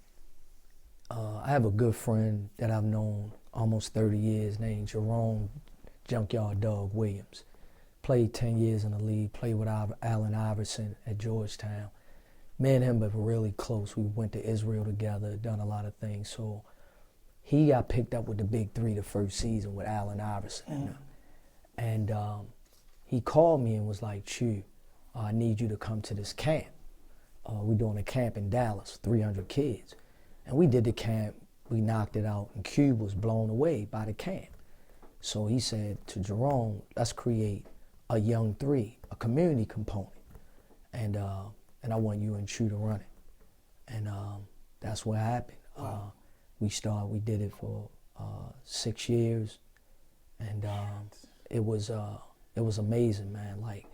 S2: I have a good friend that I've known almost 30 years named Jerome Junkyard Dog Williams. Played 10 years in the league, played with Allen Iverson at Georgetown. Me and him were really close. We went to Israel together, done a lot of things. So he got picked up with the big three the first season with Allen Iverson. And he called me and was like, Choo, I need you to come to this camp. We're doing a camp in Dallas, 300 kids. And we did the camp, we knocked it out, and Cube was blown away by the camp. So he said to Jerome, let's create a young three, a community component. And I want you and Choo to run it. And that's what happened. We did it for 6 years. And it was amazing, man. Like,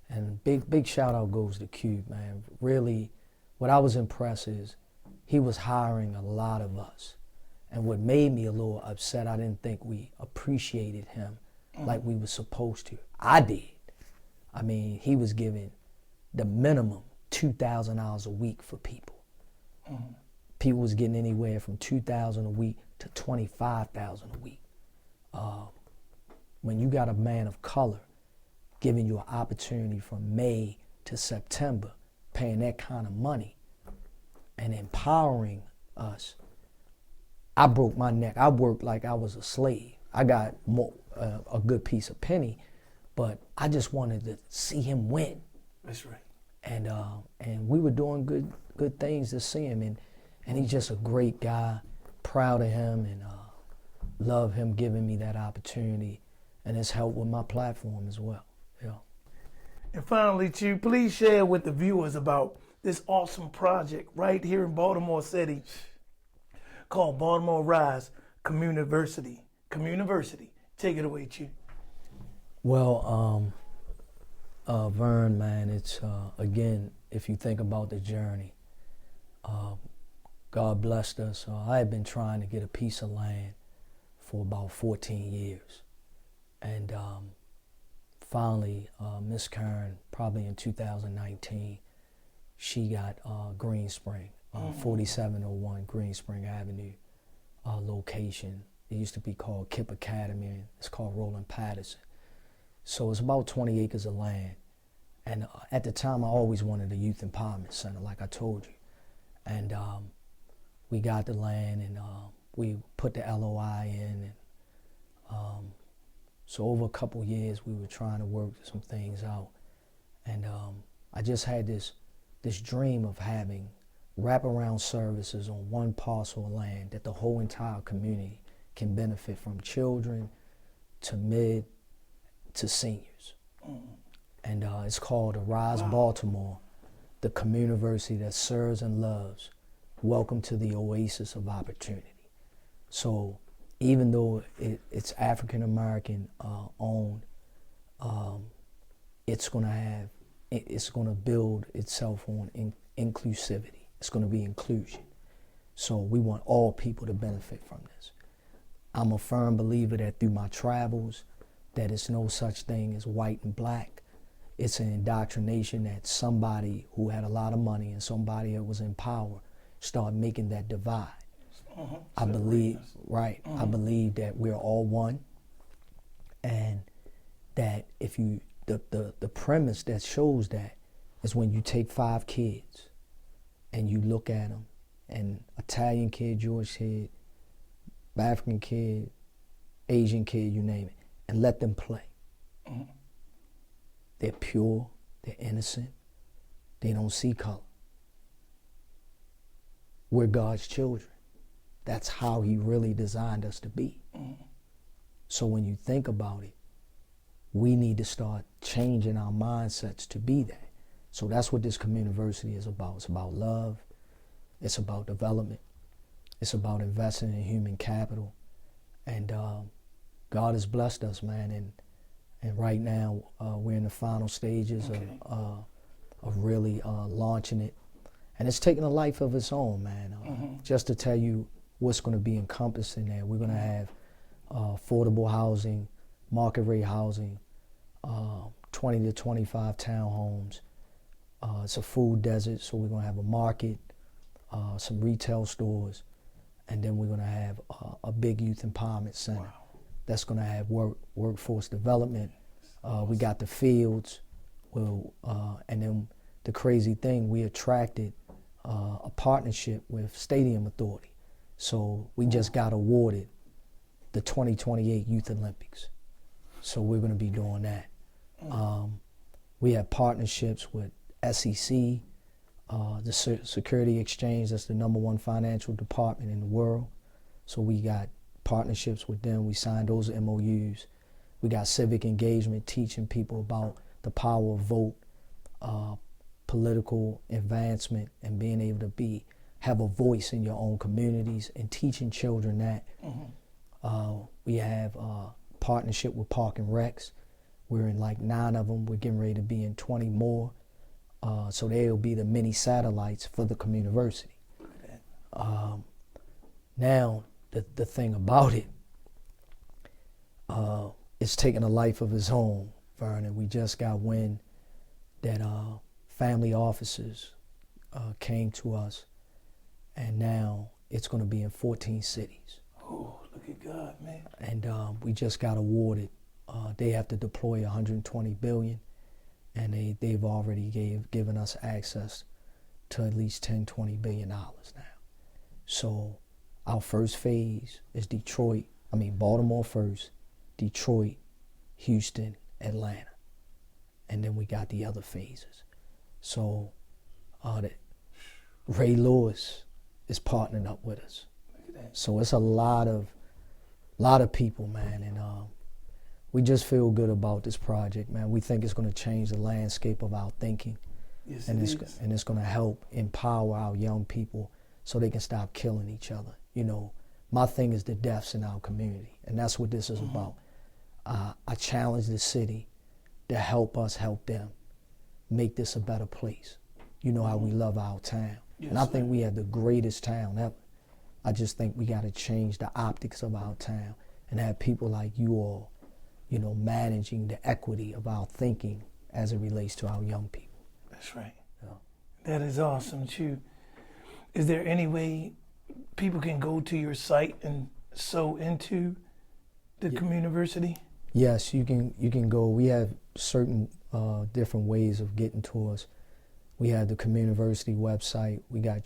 S2: and big shout out goes to Cube, man. Really, what I was impressed is he was hiring a lot of us. And what made me a little upset, I didn't think we appreciated him like we were supposed to. I did. I mean, he was giving the minimum $2,000 a week for people. People was getting anywhere from $2,000 a week to $25,000 a week. When you got a man of color giving you an opportunity from May to September, paying that kind of money and empowering us, I broke my neck. I worked like I was a slave. I got a good piece of penny, but I just wanted to see him win.
S1: That's right.
S2: And we were doing good things to see him, and he's just a great guy. Proud of him, and love him giving me that opportunity, and it's helped with my platform as well. Yeah.
S1: And finally, Choo, please share with the viewers about this awesome project right here in Baltimore City called Baltimore Rise Communiversity. Communiversity. Take it away, Choo.
S2: Well, Vern, man, it's, again, if you think about the journey, God blessed us. I had been trying to get a piece of land for about 14 years. And finally, Miss Kern, probably in 2019, she got Green Spring, 4701 Green Spring Avenue location. It used to be called Kip Academy, and it's called Roland Patterson. So it's about 20 acres of land. And at the time, I always wanted a youth empowerment center, like I told you. And we got the land, and we put the LOI in. And so over a couple years, we were trying to work some things out. And I just had this dream of having wraparound services on one parcel of land that the whole entire community can benefit from, children to mid to seniors. And it's called Arise Baltimore, the community that serves and loves. Welcome to the oasis of opportunity. So even though it's African American owned, it's gonna build itself on inclusivity. It's gonna be inclusion. So we want all people to benefit from this. I'm a firm believer that through my travels, that it's no such thing as white and black. It's an indoctrination that somebody who had a lot of money and somebody that was in power started making that divide. I believe, I believe that we're all one, and that if you, the premise that shows that is when you take 5 kids and you look at them, an Italian kid, Jewish kid, African kid, Asian kid, you name it, and let them play. They're pure, they're innocent, they don't see color. We're God's children. That's how he really designed us to be. So when you think about it, we need to start changing our mindsets to be that. So that's what this community is about. It's about love, it's about development, it's about investing in human capital. And God has blessed us, man, and right now we're in the final stages of really launching it. And it's taking a life of its own, man. Just to tell you what's going to be encompassed in there, we're going to have affordable housing, market rate housing, 20 to 25 townhomes. It's a food desert, so we're going to have a market, some retail stores, and then we're going to have a big youth empowerment center that's going to have workforce development. We got the fields, and then the crazy thing, we attracted a partnership with Stadium Authority. So we just got awarded the 2028 Youth Olympics. So we're going to be doing that. We have partnerships with SEC, the Security Exchange, that's the #1 financial department in the world. So we got partnerships with them. We signed those MOUs. We got civic engagement, teaching people about the power of vote, political advancement, and being able to have a voice in your own communities, and teaching children that. We have a partnership with Park and Recs. We're in like 9 of them. We're getting ready to be in 20 more. So they'll be the mini satellites for the community. Now, the thing about it, it's taking a life of its own, Vernon. We just got wind that family officers came to us, and now it's going to be in 14 cities.
S1: Oh, look at God, man.
S2: And we just got awarded. They have to deploy 120 billion, and they've already given us access to at least 10, 20 billion dollars now. So our first phase is Baltimore first, Detroit, Houston, Atlanta. And then we got the other phases. So Ray Lewis is partnering up with us. So it's a lot of people, man, and we just feel good about this project, man. We think it's going to change the landscape of our thinking.
S1: Yes,
S2: and it's going to help empower our young people so they can stop killing each other. You know, my thing is the deaths in our community, and that's what this is about. I challenge the city to help us help them make this a better place. You know how we love our town.
S1: Yes,
S2: and I think we have the greatest town ever. I just think we got to change the optics of our town and have people like you all, you know, managing the equity of our thinking as it relates to our young people.
S1: That's right.
S2: Yeah.
S1: That is awesome, Choo. Is there any way people can go to your site and sew into the community?
S2: Yes, you can go. We have certain different ways of getting to us. We have the community website. We got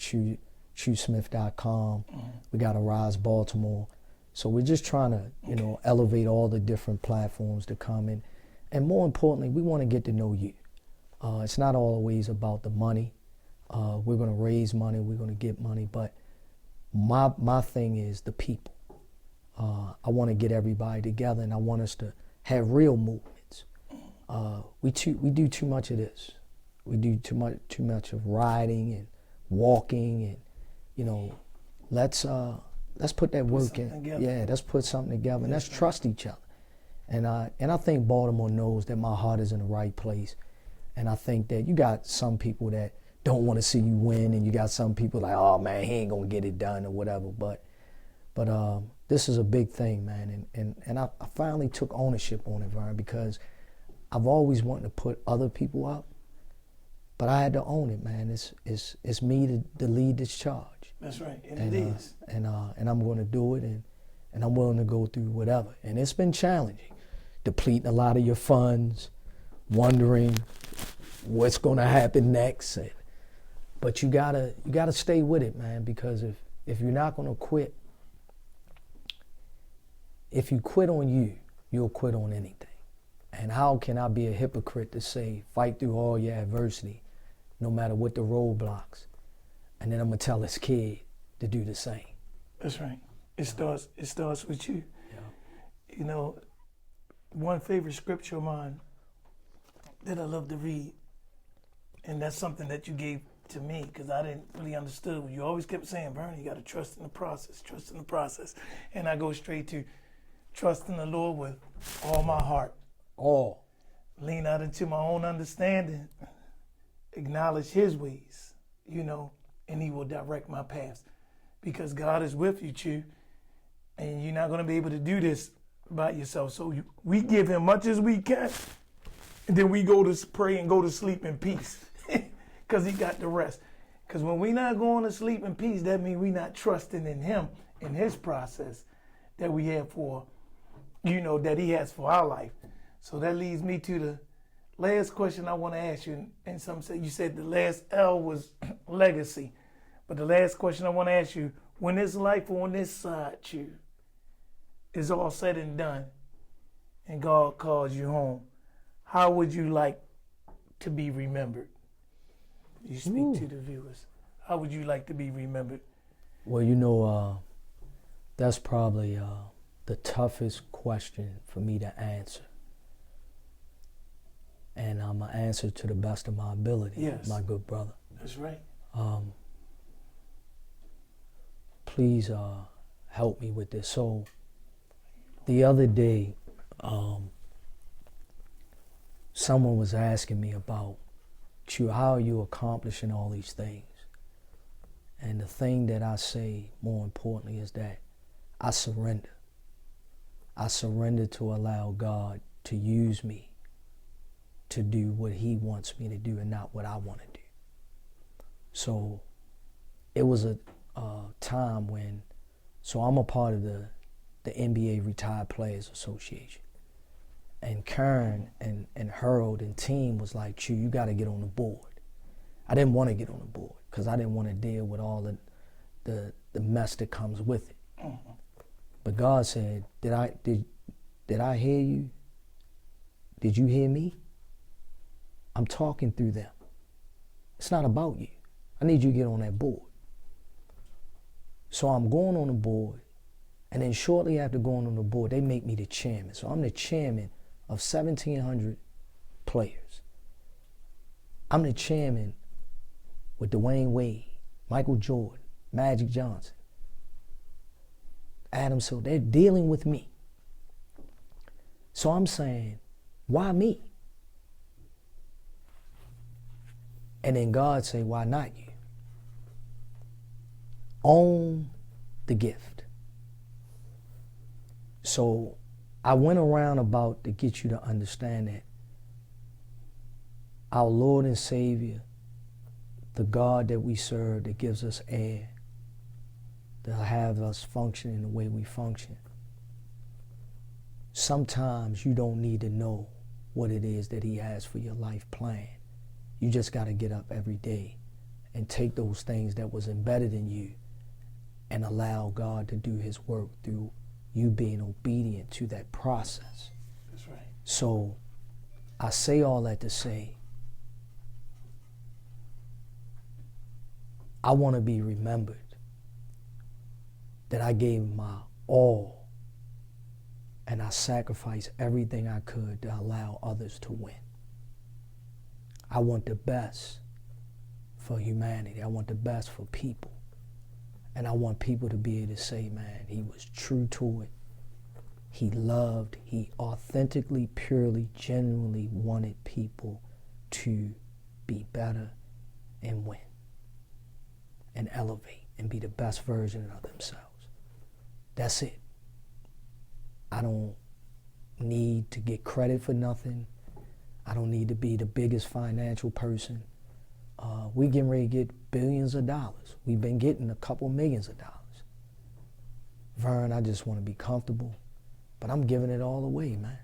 S2: choosmith.com. We got Arise Baltimore. So we're just trying to, you know, elevate all the different platforms to come in. And more importantly, we want to get to know you. It's not always about the money. We're going to raise money. We're going to get money. But my thing is the people. I want to get everybody together, and I want us to have real movements. We do too much of this. We do too much of riding and walking, and let's put that work in.
S1: Together.
S2: Yeah, let's put something together, and let's trust each other. And I think Baltimore knows that my heart is in the right place, and I think that you got some people that don't want to see you win, and you got some people like, oh man, he ain't gonna get it done or whatever. But this is a big thing, man, and I finally took ownership on it, Vern, because I've always wanted to put other people up, but I had to own it, man. It's me to lead this charge.
S1: That's right, and it is.
S2: And I'm going to do it, and I'm willing to go through whatever. And it's been challenging, depleting a lot of your funds, wondering what's going to happen next. But you gotta stay with it, man, because if you're not going to quit, if you quit on you, you'll quit on anything. And how can I be a hypocrite to say, fight through all your adversity, no matter what the roadblocks, and then I'm going to tell this kid to do the same?
S1: That's right. It starts with you.
S2: Yeah.
S1: One favorite scripture of mine that I love to read, and that's something that you gave to me because I didn't really understand. You always kept saying, Bernie, you got to trust in the process. And I go straight to trust in the Lord with all my heart.
S2: All.
S1: Lean out into my own understanding. Acknowledge his ways, and he will direct my paths. Because God is with you, Choo, and you're not going to be able to do this by yourself. So we give him much as we can, and then we go to pray and go to sleep in peace because he got the rest. Because when we're not going to sleep in peace, that means we're not trusting in him, in his process that we have for, that he has for our life. So that leads me to the last question I want to ask you. And some say, you said the last L was legacy. But the last question I want to ask you, when this life on this side, Choo, is all said and done, and God calls you home, how would you like to be remembered? You speak to the viewers. How would you like to be remembered?
S2: Well, that's probably the toughest question for me to answer. And I'm going to answer to the best of my ability,
S1: yes,
S2: my good brother.
S1: That's right.
S2: Please help me with this. So the other day, someone was asking me about, Choo, how are you accomplishing all these things? And the thing that I say more importantly is that I surrender. I surrender to allow God to use me to do what he wants me to do and not what I want to do. So it was a time when, so I'm a part of the NBA Retired Players Association. And Karen and Harold and team was like, Choo, you got to get on the board. I didn't want to get on the board because I didn't want to deal with all the mess that comes with it. Mm-hmm. But God said, did I hear you? Did you hear me? I'm talking through them. It's not about you. I need you to get on that board. So I'm going on the board, and then shortly after going on the board, they make me the chairman. So I'm the chairman of 1,700 players. I'm the chairman with Dwayne Wade, Michael Jordan, Magic Johnson, Adam Silver. They're dealing with me. So I'm saying, why me? And then God say, why not you? Own the gift. So I went around about to get you to understand that our Lord and Savior, the God that we serve, that gives us air, that have us functioning the way we function, sometimes you don't need to know what it is that he has for your life plan. You just got to get up every day and take those things that was embedded in you and allow God to do his work through you being obedient to that process.
S1: That's right.
S2: So I say all that to say, I want to be remembered that I gave my all and I sacrificed everything I could to allow others to win. I want the best for humanity. I want the best for people. And I want people to be able to say, man, he was true to it. He loved, he authentically, purely, genuinely wanted people to be better and win and elevate and be the best version of themselves. That's it. I don't need to get credit for nothing. I don't need to be the biggest financial person. We getting ready to get billions of dollars. We've been getting a couple millions of dollars. Vern, I just want to be comfortable, but I'm giving it all away, man.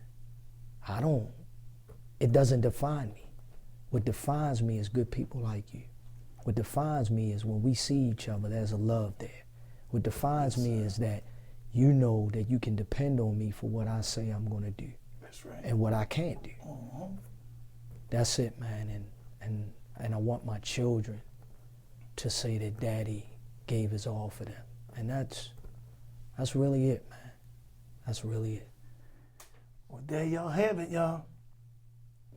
S2: It doesn't define me. What defines me is good people like you. What defines me is when we see each other, there's a love there. What defines me is that you know that you can depend on me for what I say I'm going to do.
S1: That's right.
S2: And what I can't do. That's it, man. And I want my children to say that Daddy gave his all for them. And that's really it, man. That's really it.
S1: Well, there y'all have it, y'all.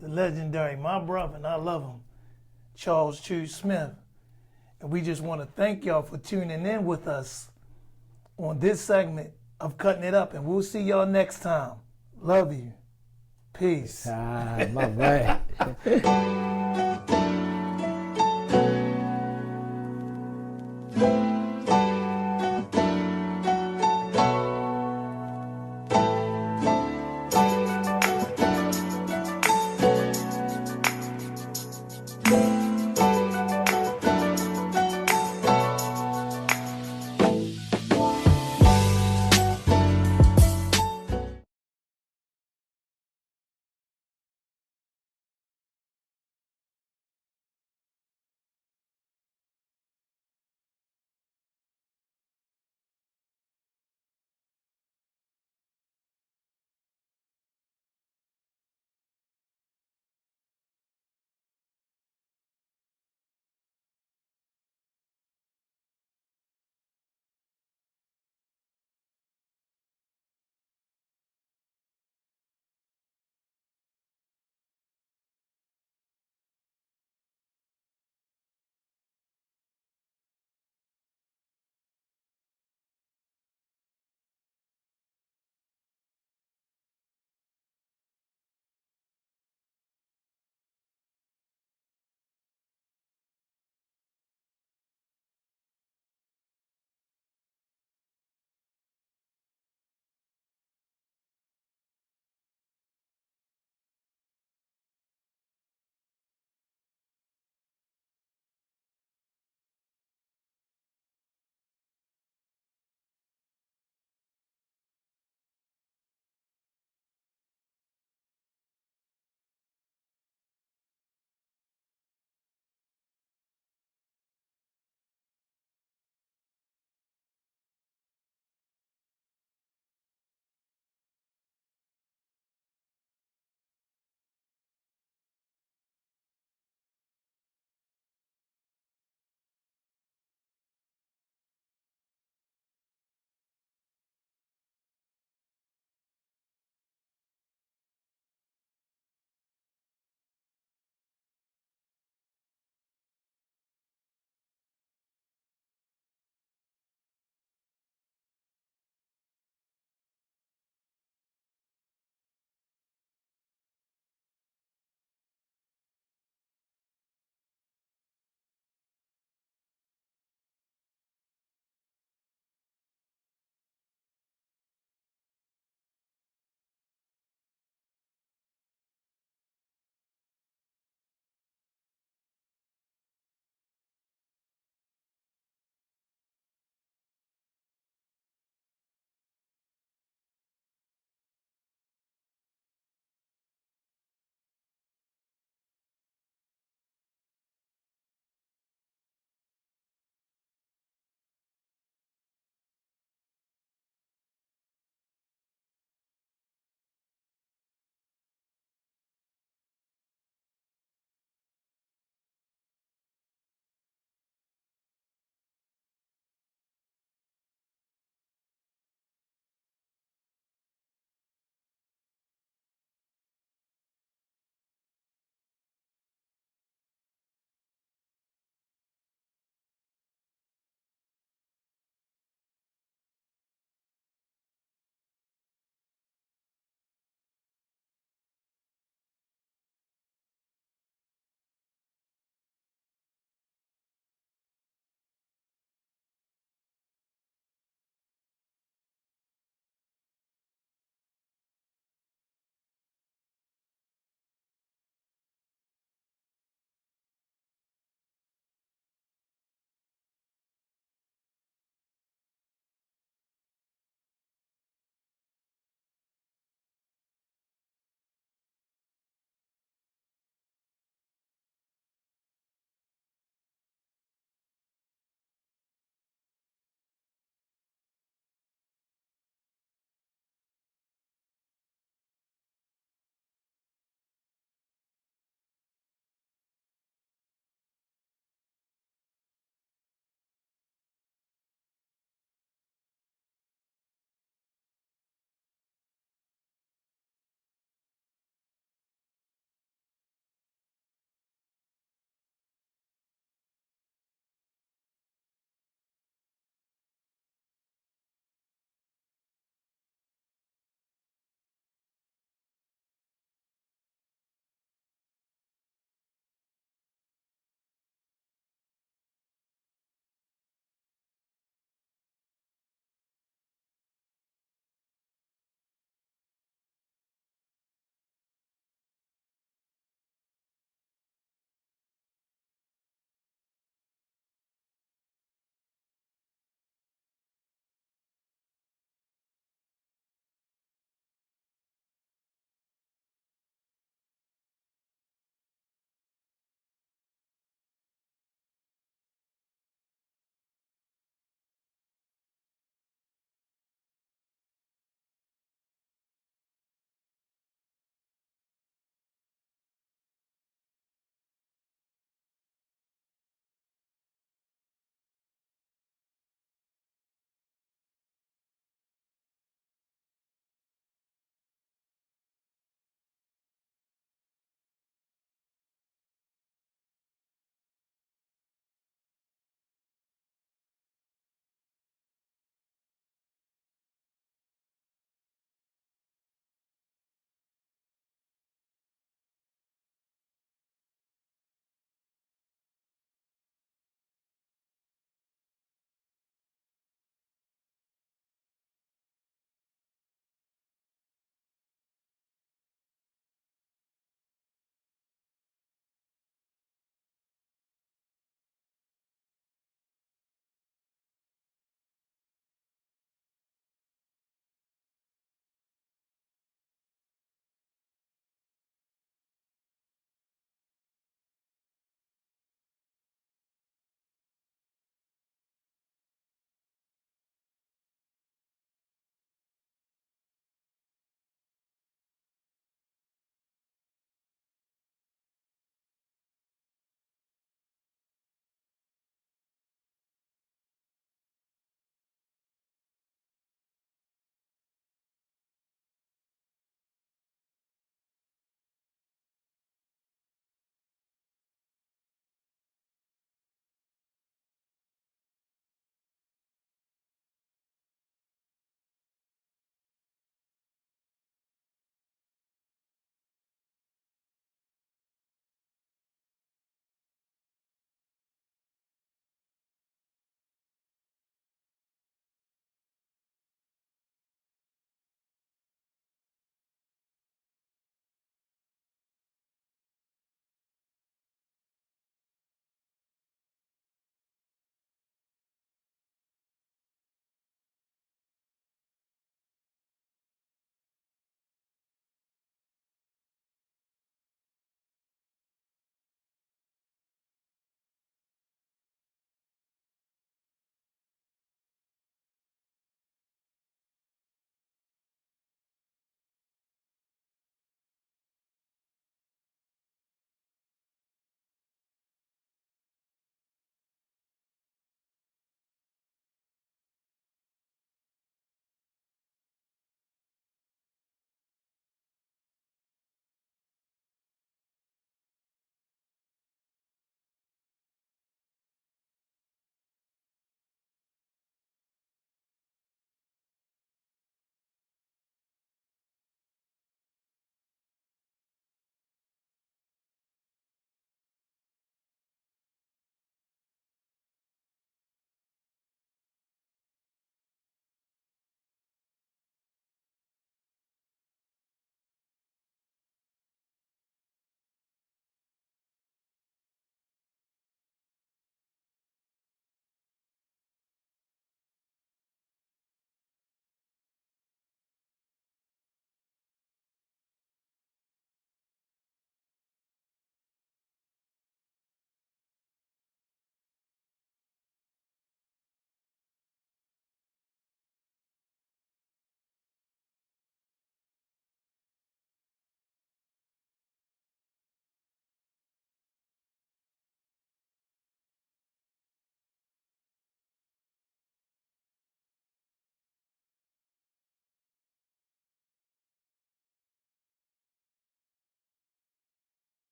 S1: The legendary, my brother, and I love him, Charles Choo Smith. And we just want to thank y'all for tuning in with us on this segment of Cutting It Up. And we'll see y'all next time. Love you. Peace.
S2: My man.